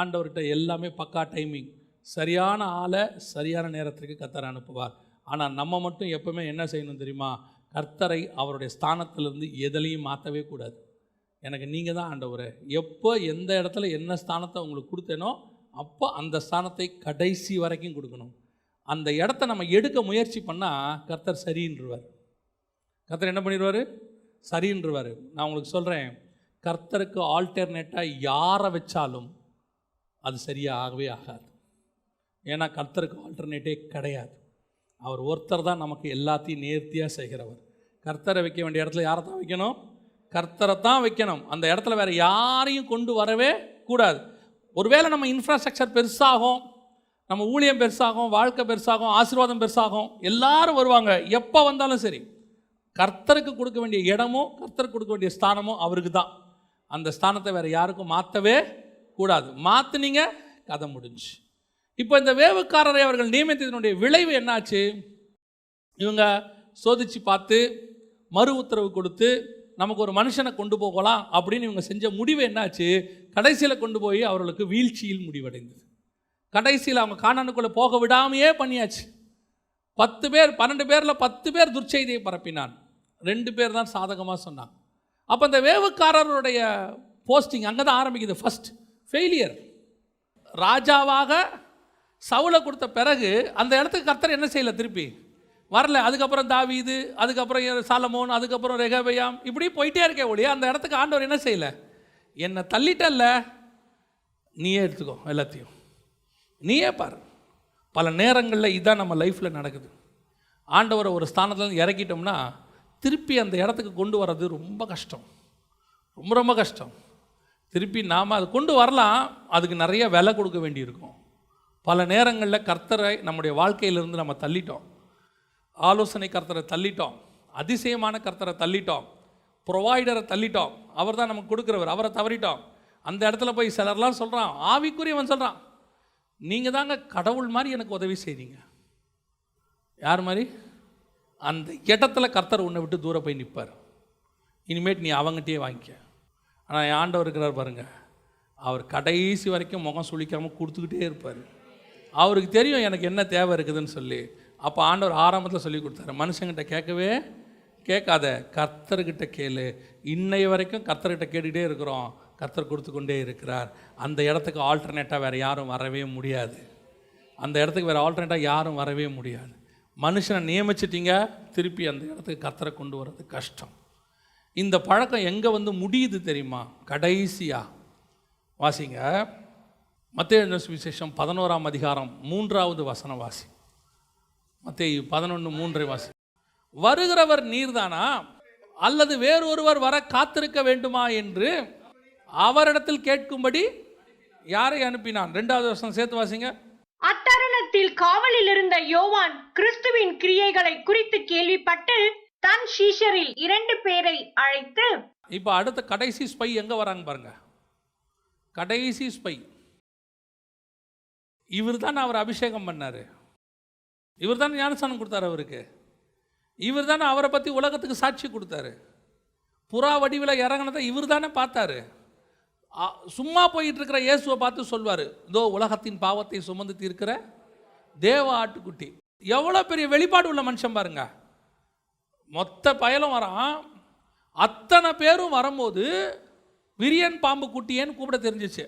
ஆண்டவர்கிட்ட எல்லாமே பக்கா டைமிங், சரியான ஆளை சரியான நேரத்திற்கு கர்த்தர் அனுப்புவார். ஆனால் நம்ம மட்டும் எப்பவுமே என்ன செய்யணும் தெரியுமா? கர்த்தரை அவருடைய ஸ்தானத்திலிருந்து எதிலையும் மாற்றவே கூடாது. எனக்கு நீங்கள் தான் ஆண்டவரே, எப்போ எந்த இடத்துல என்ன ஸ்தானத்தை உங்களுக்கு கொடுத்தேனோ அப்போ அந்த ஸ்தானத்தை கடைசி வரைக்கும் கொடுக்கணும். அந்த இடத்த நம்ம எடுக்க முயற்சி பண்ணால் கர்த்தர் சரின்றுவார். கர்த்தர் என்ன பண்ணிடுவார்? சரின்றுவார். நான் உங்களுக்கு சொல்கிறேன், கர்த்தருக்கு ஆல்டர்னேட்டாக யாரை வச்சாலும் அது சரியாகவே ஆகாது. ஏன்னா கர்த்தருக்கு ஆல்டர்னேட்டே கிடையாது. அவர் ஒருத்தர் தான் நமக்கு எல்லாத்தையும் நேர்த்தியாக செய்கிறவர். கர்த்தரை வைக்க வேண்டிய இடத்துல யாரை தான் வைக்கணும்? கர்த்தரை தான் வைக்கணும். அந்த இடத்துல வேறு யாரையும் கொண்டு வரவே கூடாது. ஒருவேளை நம்ம இன்ஃப்ராஸ்ட்ரக்சர் பெருசாகும், நம்ம ஊழியம் பெருசாகும், வாழ்க்கை பெருசாகும், ஆசீர்வாதம் பெருசாகும், எல்லாரும் வருவாங்க. எப்போ வந்தாலும் சரி, கர்த்தருக்கு கொடுக்க வேண்டிய இடமும் கர்த்தருக்கு கொடுக்க வேண்டிய ஸ்தானமும் அவருக்கு தான். அந்த ஸ்தானத்தை வேறு யாருக்கும் மாற்றவே கூடாது. மாற்றினீங்க, கதை முடிஞ்சு. இப்போ இந்த வேவுக்காரரை அவர்கள் நியமித்ததனுடைய விளைவு என்னாச்சு? இவங்க சோதித்து பார்த்து மறு உத்தரவு கொடுத்து நமக்கு ஒரு மனுஷனை கொண்டு போகலாம் அப்படின்னு இவங்க செஞ்ச முடிவு என்னாச்சு, கடைசியில் கொண்டு போய் அவர்களுக்கு வீழ்ச்சியில் முடிவடைந்தது. கடைசியில் அவங்க கானானுக்குள்ளே போக விடாமையே பண்ணியாச்சு. 10 பேர் 12 பேரில் 10 பேர் துர்ச்செய்தியை பரப்பினான், 2 பேர் தான் சாதகமாக சொன்னாங்க. அப்போ இந்த வேவுக்காரருடைய போஸ்டிங் அங்கே தான் ஆரம்பிக்குது. First failure. ராஜாவாக சவுலை கொடுத்த பிறகு அந்த இடத்துக்கு கர்த்தர் என்ன செய்யலை, திருப்பி வரல. அதுக்கப்புறம் தாவீது, அதுக்கப்புறம் சாலமோன், அதுக்கப்புறம் ரெகபெயாம், இப்படி போயிட்டே இருக்கே ஒழிய அந்த இடத்துக்கு ஆண்டவர் என்ன செய்யலை. என்னை தள்ளிட்டல்ல, நீயே எடுத்துக்கோ, எல்லாத்தையும் நீயே பாரு. பல நேரங்களில் இதுதான் நம்ம லைஃப்பில் நடக்குது. ஆண்டவரை ஒரு ஸ்தானத்தில் இறக்கிட்டோம்னா திருப்பி அந்த இடத்துக்கு கொண்டு வர்றது ரொம்ப கஷ்டம், ரொம்ப ரொம்ப கஷ்டம். திருப்பி நாம் அது கொண்டு வரலாம், அதுக்கு நிறைய விலை கொடுக்க வேண்டியிருக்கும். பல நேரங்களில் கர்த்தரை நம்முடைய வாழ்க்கையிலிருந்து நம்ம தள்ளிட்டோம். ஆலோசனை கர்த்தரை தள்ளிட்டோம், அதிசயமான கர்த்தரை தள்ளிட்டோம், ப்ரொவைடரை தள்ளிட்டோம். அவர் தான் நமக்கு கொடுக்குறவர், அவரை தவறிட்டோம். அந்த இடத்துல போய் சிலர்லாம் சொல்கிறான், ஆவிக்குரியவன் சொல்கிறான், நீங்கள் தாங்க கடவுள் மாதிரி எனக்கு உதவி செய்றீங்க. யார் மாதிரி? அந்த இடத்துல கர்த்தர் உன்னை விட்டு தூரம் போய் நிற்பார். இனிமேட் நீ அவங்ககிட்டயே வாங்கிக்க. ஆனால் என் ஆண்டவர் இருக்கிறார் பாருங்கள், அவர் கடைசி வரைக்கும் முகம் சுளிக்காமல் கொடுத்துக்கிட்டே இருப்பார். அவருக்கு தெரியும் எனக்கு என்ன தேவை இருக்குதுன்னு சொல்லி. அப்போ ஆண்டவர் ஆரம்பத்தில் சொல்லி கொடுத்தாரு, மனுஷங்கிட்ட கேட்கவே கேட்காத, கர்த்தர்கிட்ட கேளு. இன்னைய வரைக்கும் கர்த்தர்கிட்ட கேட்டுக்கிட்டே இருக்கிறோம், கர்த்தர் கொடுத்து கொண்டே இருக்கிறார். அந்த இடத்துக்கு ஆல்டர்னேட்டாக வேறு யாரும் வரவே முடியாது. அந்த இடத்துக்கு வேறு ஆல்டர்னேட்டாக யாரும் வரவே முடியாது. மனுஷனை நியமிச்சிட்டிங்க, திருப்பி அந்த இடத்துக்கு கர்த்தரை கொண்டு வர்றது கஷ்டம். இந்த பழக்கம் எங்கே வந்து முடியுது தெரியுமா? கடைசியாக வாசிங்க, மத்தேயு சுவிசேஷம் 11ஆம் அதிகாரம் 3வது வசனம் வாசி. மத்தேயு 11:3 வாசி. வருகிறவர் நீர்தானா அல்லது வேறொருவர் வர காத்திருக்க வேண்டுமா என்று அவரிடத்தில் கேட்கும்படி யாரை அனுப்பினான்? 2வது வசனம் சேர்த்து வாசிங்க. அத்தருணத்தில் காவலில் இருந்த யோவான் கிறிஸ்துவின் கிரியைகளை குறித்து கேள்விப்பட்டு தன் சீஷரில் 2 பேரை அழைத்து, இப்போ அடுத்த கடைசி ஸ்பை எங்க வராங்க பாருங்க. கடைசி ஸ்பை இவர் தான் அவர் அபிஷேகம் பண்ணாரு, இவர் தான் ஞானஸ்நானம் கொடுத்தாரு அவருக்கு, இவர் தானே அவரை பற்றி உலகத்துக்கு சாட்சி கொடுத்தாரு. புறா வடிவில் இறங்கினதை இவர் தானே பார்த்தாரு. சும்மா போயிட்டு இருக்கிற இயேசுவை பார்த்து சொல்வார், இதோ உலகத்தின் பாவத்தை சுமந்து தீர்க்கிற தேவ ஆட்டுக்குட்டி. எவ்வளோ பெரிய வெளிப்பாடு உள்ள மனுஷன் பாருங்க. மொத்த பயலும் வரான், அத்தனை பேரும் வரும்போது விரியன் பாம்பு குட்டியேன்னு கூப்பிட தெரிஞ்சிச்சு.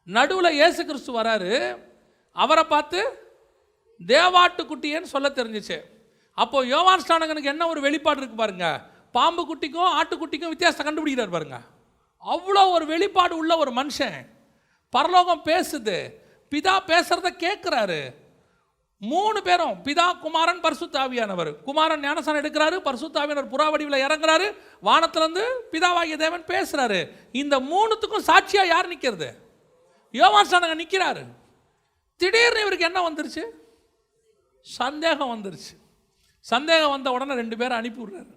நடுவில் இயேசு கிறிஸ்து வராரு, அவரை பார்த்து தேவாட்டுக்குட்டியேன்னு சொல்ல தெரிஞ்சிச்சு. அப்போ யோவான் ஸ்நானகனுக்கு என்ன ஒரு வெளிப்பாடு இருக்கு பாருங்க. பாம்பு குட்டிக்கும் ஆட்டுக்குட்டிக்கும் வித்தியாசத்தை கண்டுபிடிக்கிறார் பாருங்க. அவ்வளோ ஒரு வெளிப்பாடு உள்ள ஒரு மனுஷன். பரலோகம் பேசுது, பிதா பேசுறத கேட்குறாரு. 3 பேரும், பிதா, குமாரன், பரிசுத்த ஆவியானவர். குமாரன் ஞானஸ்நானம் எடுக்கிறாரு, பரிசுத்த ஆவியானவர் புறா வடிவில் இறங்குறாரு, வானத்திலிருந்து பிதாவாகிய தேவன் பேசுறாரு. இந்த 3த்துக்கும் சாட்சியா யார் நிற்கிறது? யோவான் ஸ்நானகன் நிற்கிறாரு. திடீர்னு இவருக்கு என்ன வந்துருச்சு? சந்தேகம் வந்துருச்சு. சந்தேகம் வந்த உடனே 2 பேரை அனுப்பி விடுறாரு,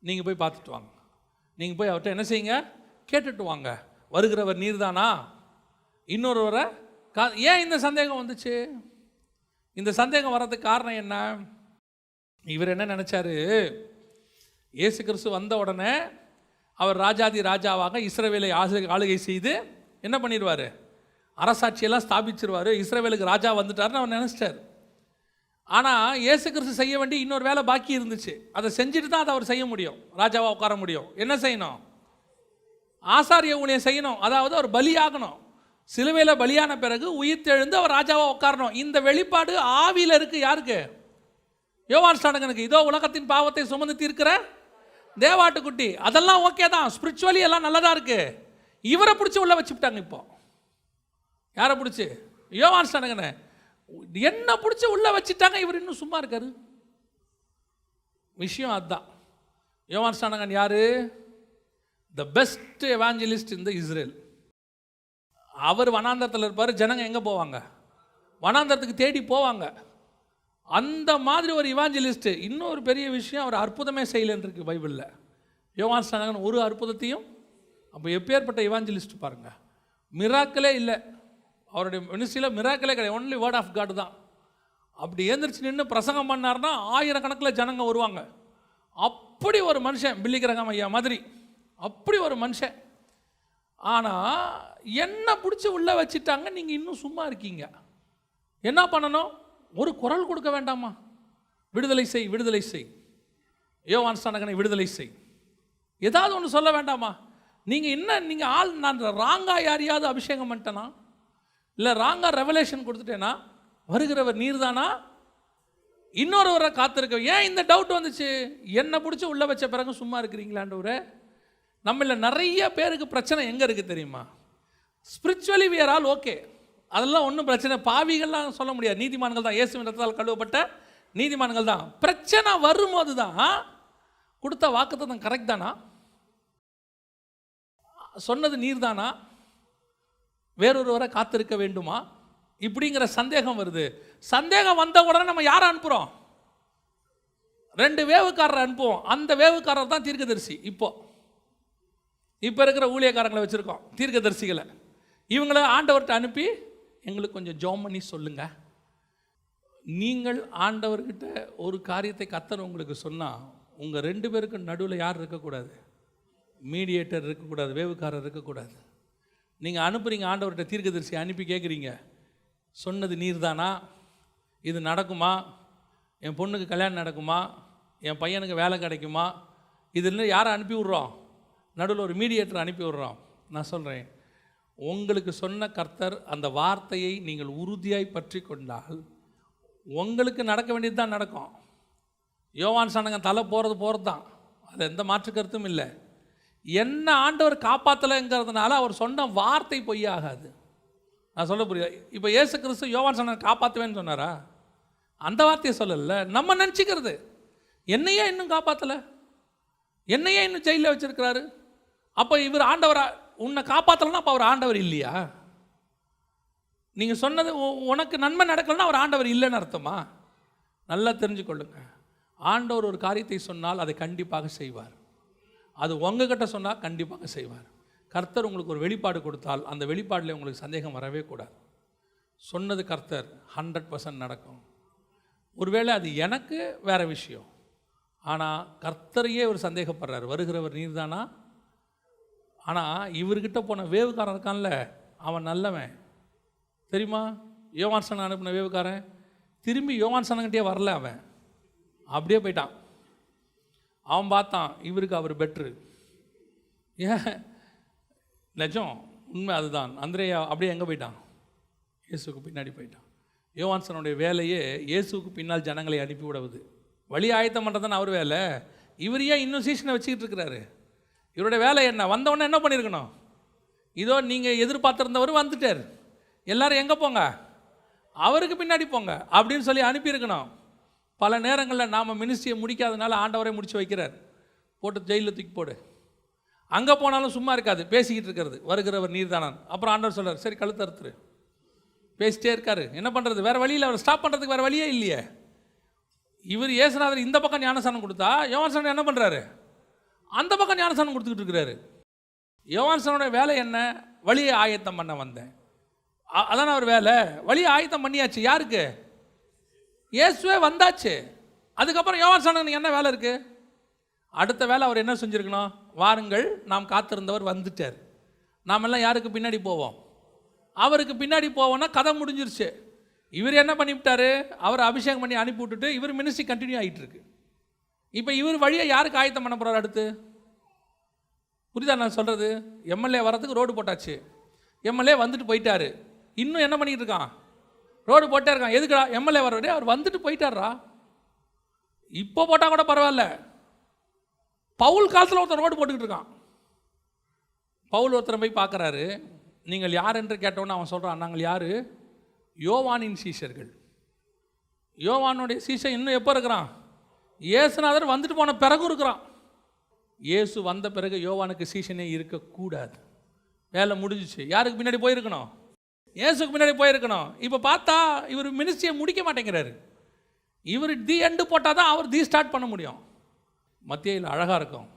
நீங்கள் போய் பார்த்துட்டு வாங்க, நீங்கள் போய் அவர்கிட்ட என்ன செய்யுங்க, கேட்டுட்டு வாங்க, வருகிறவர் நீர் தானா, இன்னொருவரை ஏன் இந்த சந்தேகம் வந்துச்சு? இந்த சந்தேகம் வர்றதுக்கு காரணம் என்ன? இவர் என்ன நினச்சாரு, இயேசு கிறிஸ்து வந்த உடனே அவர் ராஜாதி ராஜாவாக இஸ்ரவேலை ஆளுகை செய்து என்ன பண்ணிடுவார், அரசாட்சியெல்லாம் ஸ்தாபிச்சிருவார், இஸ்ரவேலுக்கு ராஜா வந்துட்டார்னு அவர் நினச்சிட்டார். ஆனால் இயேசு கிறிஸ்து செய்ய வேண்டிய இன்னொரு வேலை பாக்கி இருந்துச்சு. அதை செஞ்சுட்டு தான் அதை அவர் செய்ய முடியும், ராஜாவாக உட்கார முடியும். என்ன செய்யணும்? ஆசாரிய ஊழியம் செய்யணும். அதாவது அவர் பலியாகணும். சிலுவையில் பலியான பிறகு உயிர்த்தெழுந்து அவர் ராஜாவாக உட்காரணும். இந்த வெளிப்பாடு ஆவியில் இருக்குது. யாருக்கு? யோவான் ஸ்நானகனுக்கு. இதோ உலகத்தின் பாவத்தை சுமந்து தீர்க்கிற தேவாட்டுக்குட்டி. அதெல்லாம் ஓகே தான், ஸ்பிரிச்சுவலி எல்லாம் நல்லதாக இருக்குது. இவரை பிடிச்சி உள்ள வச்சுட்டாங்க. இப்போ யாரை பிடிச்சி? யோவான் ஸ்நானகனை என்ன பிடிச்சி உள்ள வச்சுட்டாங்க. இவர் இன்னும் சும்மா இருக்காரு. விஷயம் அதுதான். யோவான் ஸ்நானகன் யாரு? The best evangelist in the Israel. அவர் வனாந்தரத்தில் இருப்பார். ஜனங்க எங்கே போவாங்க? வனாந்தரத்துக்கு தேடி போவாங்க. அந்த மாதிரி ஒரு இவாஞ்சலிஸ்ட். இன்னொரு பெரிய விஷயம், அவர் அற்புதமே செய்யலன்னு இருக்கு பைபிளில். யோவான் ஸ்நானகன் ஒரு அற்புதத்தையும். அப்போ எப்பேற்பட்ட இவாஞ்சலிஸ்ட் பாருங்க. மிராக்கிளே இல்லை அவருடைய மினிஸ்ட்ரியில், மிராக்கிளே கிடையாது. ஒன்லி வேர்ட் ஆஃப் காட் தான். அப்படி எழுந்திரிச்சு நின்று பிரசங்கம் பண்ணார்னா 1000 கணக்கில் ஜனங்க வருவாங்க. அப்படி ஒரு மனுஷன், பில்லிகிரகம் ஐயா மாதிரி அப்படி ஒரு மனுஷன். ஆனால் என்ன பிடிச்சி உள்ளே வச்சுட்டாங்க. நீங்கள் இன்னும் சும்மா இருக்கீங்க. என்ன பண்ணணும்? ஒரு குரல் கொடுக்க வேண்டாமா? விடுதலை செய், விடுதலை செய், யோவான் ஸ்நானகனை விடுதலை செய், ஏதாவது ஒன்று சொல்ல வேண்டாமா? நீங்கள் ஆள் நான் ராங்கா யாரையாவது அபிஷேகம் பண்ணிட்டேனா, இல்லை ராங்கா ரெவலேஷன் கொடுத்துட்டேனா, வருகிறவர் நீர் தானா, இன்னொருவரை காத்திருக்க? ஏன் இந்த டவுட் வந்துச்சு? என்னை பிடிச்சி உள்ளே வச்ச பிறகு சும்மா இருக்கிறீங்களாண்டவரே. நம்மள நிறைய பேருக்கு பிரச்சனை எங்கே இருக்குது தெரியுமா? Spiritually we are all okay, அதெல்லாம் ஒன்றும் பிரச்சனை. பாவிகள்லாம் சொல்ல முடியாது, நீதிமான்கள் தான், இயேசுவின் ரத்தத்தால் கழுவப்பட்ட நீதிமான்கள் தான். பிரச்சனை வரும்போது தான் கொடுத்த வாக்குத்தத்தம் கரெக்ட் தானா, சொன்னது நீர் தானா, வேறொருவரை காத்திருக்க வேண்டுமா, இப்படிங்கிற சந்தேகம் வருது. சந்தேகம் வந்த உடனே நம்ம யாரை அனுப்புகிறோம்? 2 வேவுக்காரரை அனுப்புவோம். அந்த வேவுக்காரர் தான் தீர்க்கதரிசி. இப்போ இருக்கிற ஊழியக்காரங்களை வச்சுருக்கோம், தீர்க்கதரிசிகளை. இவங்கள ஆண்டவர்கிட்ட அனுப்பி எங்களுக்கு கொஞ்சம் ஜெபம் பண்ணி சொல்லுங்கள். நீங்கள் ஆண்டவர்கிட்ட ஒரு காரியத்தை கர்த்தர் உங்களுக்கு சொன்னால், உங்கள் 2 பேருக்கு நடுவில் யார் இருக்கக்கூடாது? மீடியேட்டர் இருக்கக்கூடாது, வேவுக்காரர் இருக்கக்கூடாது. நீங்கள் அனுப்புகிறீங்க ஆண்டவர்கிட்ட, தீர்க்கதரிசி அனுப்பி கேட்குறீங்க, சொன்னது நீர் தானா, இது நடக்குமா, என் பொண்ணுக்கு கல்யாணம் நடக்குமா, என் பையனுக்கு வேலை கிடைக்குமா, இதில் யாரை அனுப்பி விட்றோம்? நடுவில் ஒரு மீடியேட்டர் அனுப்பி விட்றோம். நான் சொல்கிறேன், உங்களுக்கு சொன்ன கர்த்தர் அந்த வார்த்தையை நீங்கள் உறுதியாய் பற்றி கொண்டால் உங்களுக்கு நடக்க வேண்டியது தான் நடக்கும். யோவான் ஸ்நானகன் தலை போகிறது தான், அது எந்த மாற்று கருத்தும் இல்லை. என்ன ஆண்டவர் காப்பாற்றலைங்கிறதுனால அவர் சொன்ன வார்த்தை பொய்யாகாது. நான் சொல்ல புரியுது? இப்போ இயேசு கிறிஸ்து யோவான் ஸ்நானகன் காப்பாற்றுவேன்னு சொன்னாரா? அந்த வார்த்தையை சொல்லலை. நம்ம நினச்சிக்கிறது, என்னையே இன்னும் காப்பாற்றலை, என்னையே இன்னும் ஜெயிலில் வச்சுருக்கிறாரு, அப்போ இவர் ஆண்டவரா? உன்னை காப்பாற்றலைன்னா அப்போ அவர் ஆண்டவர் இல்லையா? நீங்கள் சொன்னது உனக்கு நன்மை நடக்கலைன்னா அவர் ஆண்டவர் இல்லைன்னு அர்த்தமா? நல்லா தெரிஞ்சுக்கொள்ளுங்க. ஆண்டவர் ஒரு காரியத்தை சொன்னால் அதை கண்டிப்பாக செய்வார். அது உங்ககிட்ட சொன்னால் கண்டிப்பாக செய்வார். கர்த்தர் உங்களுக்கு ஒரு வெளிப்பாடு கொடுத்தால் அந்த வெளிப்பாடில் உங்களுக்கு சந்தேகம் வரவே கூடாது. சொன்னது கர்த்தர் 100% நடக்கும். ஒருவேளை அது எனக்கு வேறு விஷயம், ஆனால் கர்த்தரையே ஒரு சந்தேகப்படுறார், வருகிறவர் நீர் தானா? ஆனால் இவர்கிட்ட போன வேவுக்காரன் இருக்கான்ல, அவன் நல்லவன் தெரியுமா? யோவான் ஸ்நானகன் அனுப்பின வேவுக்காரன் திரும்பி யோவான் ஸ்நானகன்ட்டே வரல, அவன் அப்படியே போயிட்டான். அவன் பார்த்தான் இவருக்கு அவர் பெட்ரு. ஏன் நிஜம், உண்மை அதுதான். அந்திரேயா அப்படியே எங்கே போயிட்டான்? இயேசுக்கு பின்னாடி போயிட்டான். யோவான் ஸ்நானகனுடைய வேலையே இயேசுக்கு பின்னால் ஜனங்களை அனுப்பி விடுவது, வழி ஆயத்தம் பண்ணுறதுன்னு அவர் வேலை. இவர் ஏன் இன்னும் சீசனை வச்சுக்கிட்டு இருக்கிறாரு? இவருடைய வேலை என்ன? வந்தவொடனே என்ன பண்ணியிருக்கணும்? இதோ நீங்கள் எதிர்பார்த்துருந்தவர் வந்துட்டார், எல்லாரும் எங்கே போங்க, அவருக்கு பின்னாடி போங்க அப்படின்னு சொல்லி அனுப்பியிருக்கணும். பல நேரங்களில் நாம் மினிஸ்ட்ரியை முடிக்காதனால ஆண்டவரை முடிச்சு வைக்கிறார், போட்டு ஜெயிலில் தூக்கி போடு. அங்கே போனாலும் சும்மா இருக்காது, பேசிக்கிட்டு இருக்கிறது, வருகிறவர் நீர் தானான். அப்புறம் ஆண்டவர் சொல்கிறார், சரி கழுத்து அறுத்துரு. பேசிட்டே இருக்காரு, என்ன பண்ணுறது? வேறு வழியில் அவர் ஸ்டாப் பண்ணுறதுக்கு வேறு வழியே இல்லையே. இவர் இயேசுநாதர் இந்த பக்கம் ஞானஸ்நானம் கொடுத்தா யோவான் ஸ்நானகன் என்ன பண்ணுறாரு? அந்த பக்கம் ஞானஸ்நானம் கொடுத்துக்கிட்டு இருக்கிறாரு. யோவான் ஸ்நானகனுடைய வேலை என்ன? வழியை ஆயத்தம் பண்ண வந்தேன், அதான அவர் வேலை. வழியை ஆயத்தம் பண்ணியாச்சு. யாருக்கு? இயேசுவே வந்தாச்சு. அதுக்கப்புறம் யோவான் ஸ்நானகனுக்கு என்ன வேலை இருக்குது? அடுத்த வேலை அவர் என்ன செஞ்சுருக்கணும்? வாருங்கள், நாம் காத்திருந்தவர் வந்துட்டார், நாம் எல்லாம் யாருக்கு பின்னாடி போவோம்? அவருக்கு பின்னாடி போவோன்னா கதை முடிஞ்சிருச்சு. இவர் என்ன பண்ணிவிட்டார்? அவர் அபிஷேகம் பண்ணி அனுப்பி விட்டுட்டு இவர் மினிஸ்ட்ரி கண்டினியூ ஆகிட்டு இருக்கு. இப்போ இவர் வழியை யாருக்கு ஆயத்தம் பண்ண போகிறார் அடுத்து? புரியுதா நான் சொல்கிறது? எம்எல்ஏ வரதுக்கு ரோடு போட்டாச்சு, எம்எல்ஏ வந்துட்டு போயிட்டாரு, இன்னும் என்ன பண்ணிகிட்டு இருக்கான்? ரோடு போட்டே இருக்கான். எதுக்குடா? எம்எல்ஏ வர்றதே அவர் வந்துட்டு போயிட்டாரா? இப்போ போட்டால் கூட பரவாயில்ல. பவுல் காலத்தில் ஒருத்தர் ரோடு போட்டுக்கிட்டு இருக்கான். பவுல் ஒருத்தரை போய் பார்க்குறாரு, நீங்கள் யார் என்று கேட்டோன்னு அவன் சொல்கிறான், நாங்கள் யார்? யோவானின் சீஷர்கள். யோவானுடைய சீஷன் இன்னும் எப்போ இருக்கிறான்? இயேசுநாதர் வந்துட்டு போன பிறகு இருக்கிறான். இயேசு வந்த பிறகு யோவானுக்கு சீஷனே இருக்கக்கூடாது. வேலை முடிஞ்சிச்சு. யாருக்கு பின்னாடி போயிருக்கணும்? இயேசுக்கு பின்னாடி போயிருக்கணும். இப்போ பார்த்தா இவர் மினிஸ்ட்ரியை முடிக்க மாட்டேங்கிறாரு. இவர் தி எண்டு போட்டால் தான் அவர் தி ஸ்டார்ட் பண்ண முடியும். மத்தியில் அழகாக இருக்கும்,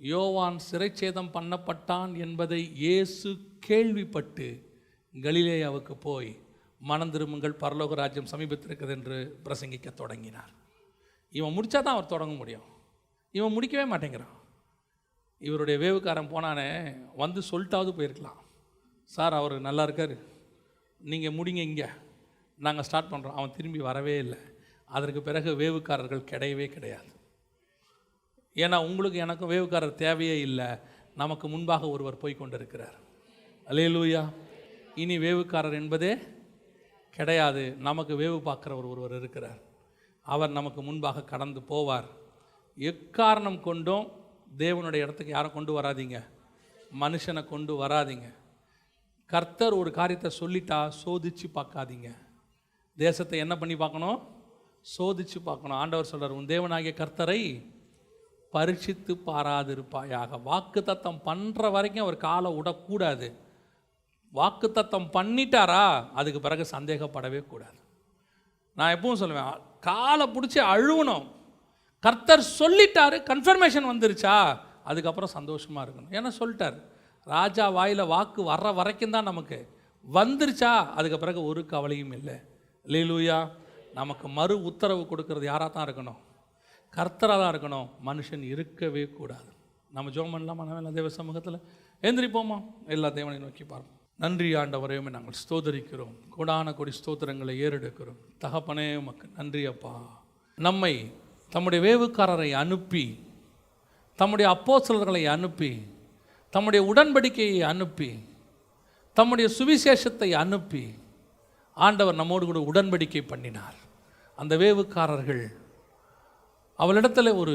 யோவான் சிறைச்சேதம் பண்ணப்பட்டான் என்பதை இயேசு கேள்விப்பட்டு கலிலேயாவுக்கு போய் மனம் திரும்புங்கள் பரலோக ராஜ்யம் சமீபத்திருக்கிறது என்று பிரசங்கிக்க தொடங்கினார். இவன் முடித்தா தான் அவர் தொடங்க முடியும். இவன் முடிக்கவே மாட்டேங்கிறான். இவருடைய வேவுக்காரன் போனானே, வந்து சொல்லிட்டாவது போயிருக்கலாம், சார் அவர் நல்லா இருக்கார், நீங்கள் முடிங்க, இங்கே நாங்கள் ஸ்டார்ட் பண்ணுறோம். அவன் திரும்பி வரவே இல்லை. அதற்கு பிறகு வேவுக்காரர்கள் கிடையவே கிடையாது. ஏன்னா உங்களுக்கு எனக்கும் வேவுக்காரர் தேவையே இல்லை. நமக்கு முன்பாக ஒருவர் போய் கொண்டிருக்கிறார். அல்லேலூயா. இனி வேவுக்காரர் என்பதே கிடையாது. நமக்கு வேவு பார்க்குறவர் ஒருவர் இருக்கிறார். அவர் நமக்கு முன்பாக கடந்து போவார். எக்காரணம் கொண்டும் தேவனுடைய இடத்துக்கு யாரை கொண்டு வராதீங்க, மனுஷனை கொண்டு வராதீங்க. கர்த்தர் ஒரு காரியத்தை சொல்லிட்டா சோதிச்சு பார்க்காதீங்க. தேசத்தை என்ன பண்ணி பார்க்கணும்? சோதிச்சு பார்க்கணும். ஆண்டவர் சொல்கிறார், உன் தேவனாகிய கர்த்தரை பரீட்சித்து பாராதிருப்பாயாக. வாக்கு தத்தம் பண்ணுற வரைக்கும் அவர் காலை விடக்கூடாது. வாக்கு தத்தம் பண்ணிட்டாரா அதுக்கு பிறகு சந்தேகப்படவே கூடாது. நான் எப்பவும் சொல்லுவேன், காலை பிடிச்சி அழுவணும். கர்த்தர் சொல்லிட்டாரு, கன்ஃபர்மேஷன் வந்துருச்சா அதுக்கப்புறம் சந்தோஷமாக இருக்கணும். ஏன்னா சொல்லிட்டார். ராஜா வாயில் வாக்கு வர்ற வரைக்கும் தான் நமக்கு வந்துருச்சா அதுக்கு பிறகு ஒரு கவலையும் இல்லை. அல்லேலூயா. நமக்கு மறு உத்தரவு கொடுக்கறது யாராக தான் இருக்கணும்? கர்த்தராக தான் இருக்கணும். மனுஷன் இருக்கவே கூடாது. நம்ம ஜெபம் பண்ணலாமா? நம்ம தேவ சமூகத்தில் எந்திரிப்போமா? எல்லா தேவனை நோக்கி பார்ப்போம். நன்றி ஆண்டவரையுமே நாங்கள் ஸ்தோதரிக்கிறோம். கோடான கோடி ஸ்தோத்திரங்களை ஏறெடுக்கிறோம். தகப்பனே உமக்கு நன்றி அப்பா. நம்மை தம்முடைய வேவுக்காரரை அனுப்பி, தம்முடைய அப்போஸ்தலர்களை அனுப்பி, தம்முடைய உடன்படிக்கையை அனுப்பி, தம்முடைய சுவிசேஷத்தை அனுப்பி ஆண்டவர் நம்மோடு கூட உடன்படிக்கை பண்ணினார். அந்த வேவுக்காரர்கள் அவளிடத்தில் ஒரு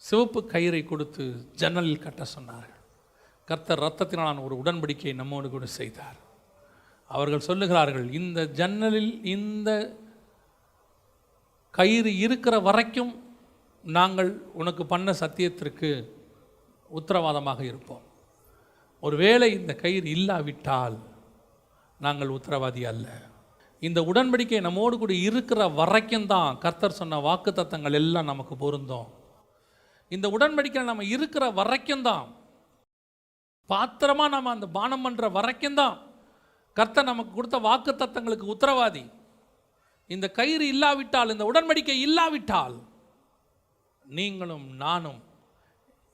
சிவப்பு கயிறை கொடுத்து ஜன்னலில் கட்ட சொன்னார்கள். கர்த்தர் இரத்தத்தினாலான ஒரு உடன்படிக்கையை நம்மோடு கூட செய்தார். அவர்கள் சொல்லுகிறார்கள், இந்த ஜன்னலில் இந்த கயிறு இருக்கிற வரைக்கும் நாங்கள் உனக்கு பண்ண சத்தியத்திற்கு உத்தரவாதமாக இருப்போம். ஒருவேளை இந்த கயிறு இல்லாவிட்டால் நாங்கள் உத்தரவாதி அல்ல. இந்த உடன்படிக்கை நம்மோடு கூட இருக்கிற வரைக்கும் தான் கர்த்தர் சொன்ன வாக்கு தத்தங்கள் எல்லாம் நமக்கு பொருந்தும். இந்த உடன்படிக்கை நம்ம இருக்கிற வரைக்கும் தான், பாத்திரமா நம்ம அந்த பானம் பண்ணுற வரைக்கும் தான் கர்த்தர் நமக்கு கொடுத்த வாக்கு தத்தங்களுக்கு உத்தரவாதி. இந்த கயிறு இல்லாவிட்டால், இந்த உடன்படிக்கை இல்லாவிட்டால் நீங்களும் நானும்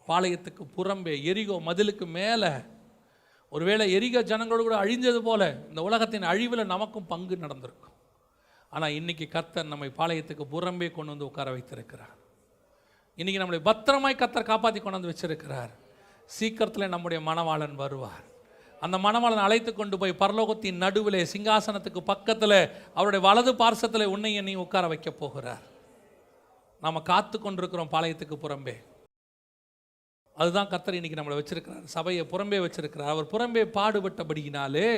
பாளையத்துக்கு புறம்பே எரிகோ மதிலுக்கு மேலே, ஒருவேளை எரிகோ ஜனங்களோடு கூட அழிஞ்சது போல இந்த உலகத்தின் அழிவில் நமக்கும் பங்கு நடந்திருக்கும். ஆனால் இன்றைக்கி கர்த்தர் நம்மை பாளையத்துக்கு புறம்பே கொண்டு வந்து உட்கார வைத்திருக்கிறார். இன்றைக்கி நம்மளை பத்திரமாய் கர்த்தர் காப்பாற்றி கொண்டு வந்து வச்சிருக்கிறார். சீக்கிரத்தில் நம்முடைய மணவாளன் வருவார். அந்த மணவாளன் அழைத்து கொண்டு போய் பரலோகத்தின் நடுவில் சிங்காசனத்துக்கு பக்கத்தில் அவருடைய வலது பார்சத்தில் உன்னை என்னை உட்கார வைக்க போகிறார். நாம் காத்து கொண்டிருக்கிறோம் பாளையத்துக்கு புறம்பே. அதுதான் கர்த்தர் இன்றைக்கி நம்மளை வச்சிருக்கிறார். சபையை புறம்பே வச்சிருக்கிறார். அவர் புறம்பே பாடுபட்டபடியினாலே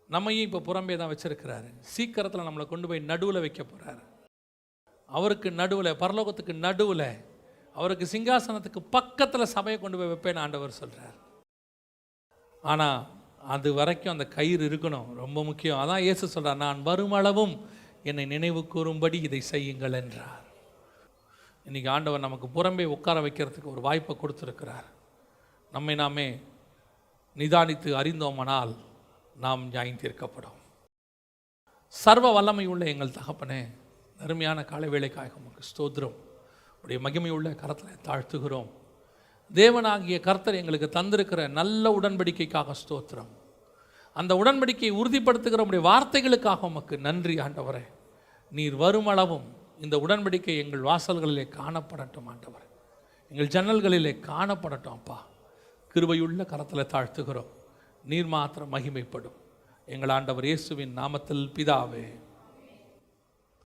நம்மையும் இப்போ புறம்பே தான் வச்சிருக்கிறாரு. சீக்கிரத்தில் நம்மளை கொண்டு போய் நடுவில் வைக்க போகிறார். அவருக்கு நடுவில், பரலோகத்துக்கு நடுவில், அவருக்கு சிங்காசனத்துக்கு பக்கத்தில் சபையை கொண்டு போய் வைப்பேன்னு ஆண்டவர் சொல்கிறார். ஆனால் அது வரைக்கும் அந்த கயிறு இருக்கணும், ரொம்ப முக்கியம். அதான் இயேசு சொல்கிறார், நான் வருமளவும் என்னை நினைவு கூறும்படி இதை செய்யுங்கள் என்றார். இன்றைக்கி ஆண்டவர் நமக்கு புறம்பே உட்கார வைக்கிறதுக்கு ஒரு வாய்ப்பை கொடுத்துருக்கிறார். நம்மை நாமே நிதானித்து அறிந்தோமானால் நாம் நியாயம் தீர்க்கப்படும். சர்வ வல்லமை உள்ள எங்கள் தகப்பனே, அருமையான காலை வேளைக்காக உமக்கு ஸ்தோத்திரம். உடைய மகிமையுள்ள கரத்தில் தாழ்த்துகிறோம். தேவனாகிய கர்த்தர் எங்களுக்கு தந்திருக்கிற நல்ல உடன்படிக்கைக்காக ஸ்தோத்திரம். அந்த உடன்படிக்கையை உறுதிப்படுத்துகிற உடைய வார்த்தைகளுக்காக உமக்கு நன்றி ஆண்டவரே. நீர் வருமளவும் இந்த உடன்படிக்கை எங்கள் வாசல்களிலே காணப்படட்டும் ஆண்டவர், எங்கள் ஜன்னல்களிலே காணப்படட்டும் அப்பா. கிருபையுள்ள கரத்தில் தாழ்த்துகிறோம். நீர் மாத்திரம் மகிமைப்படும். எங்கள் ஆண்டவர் இயேசுவின் நாமத்தில் பிதாவே.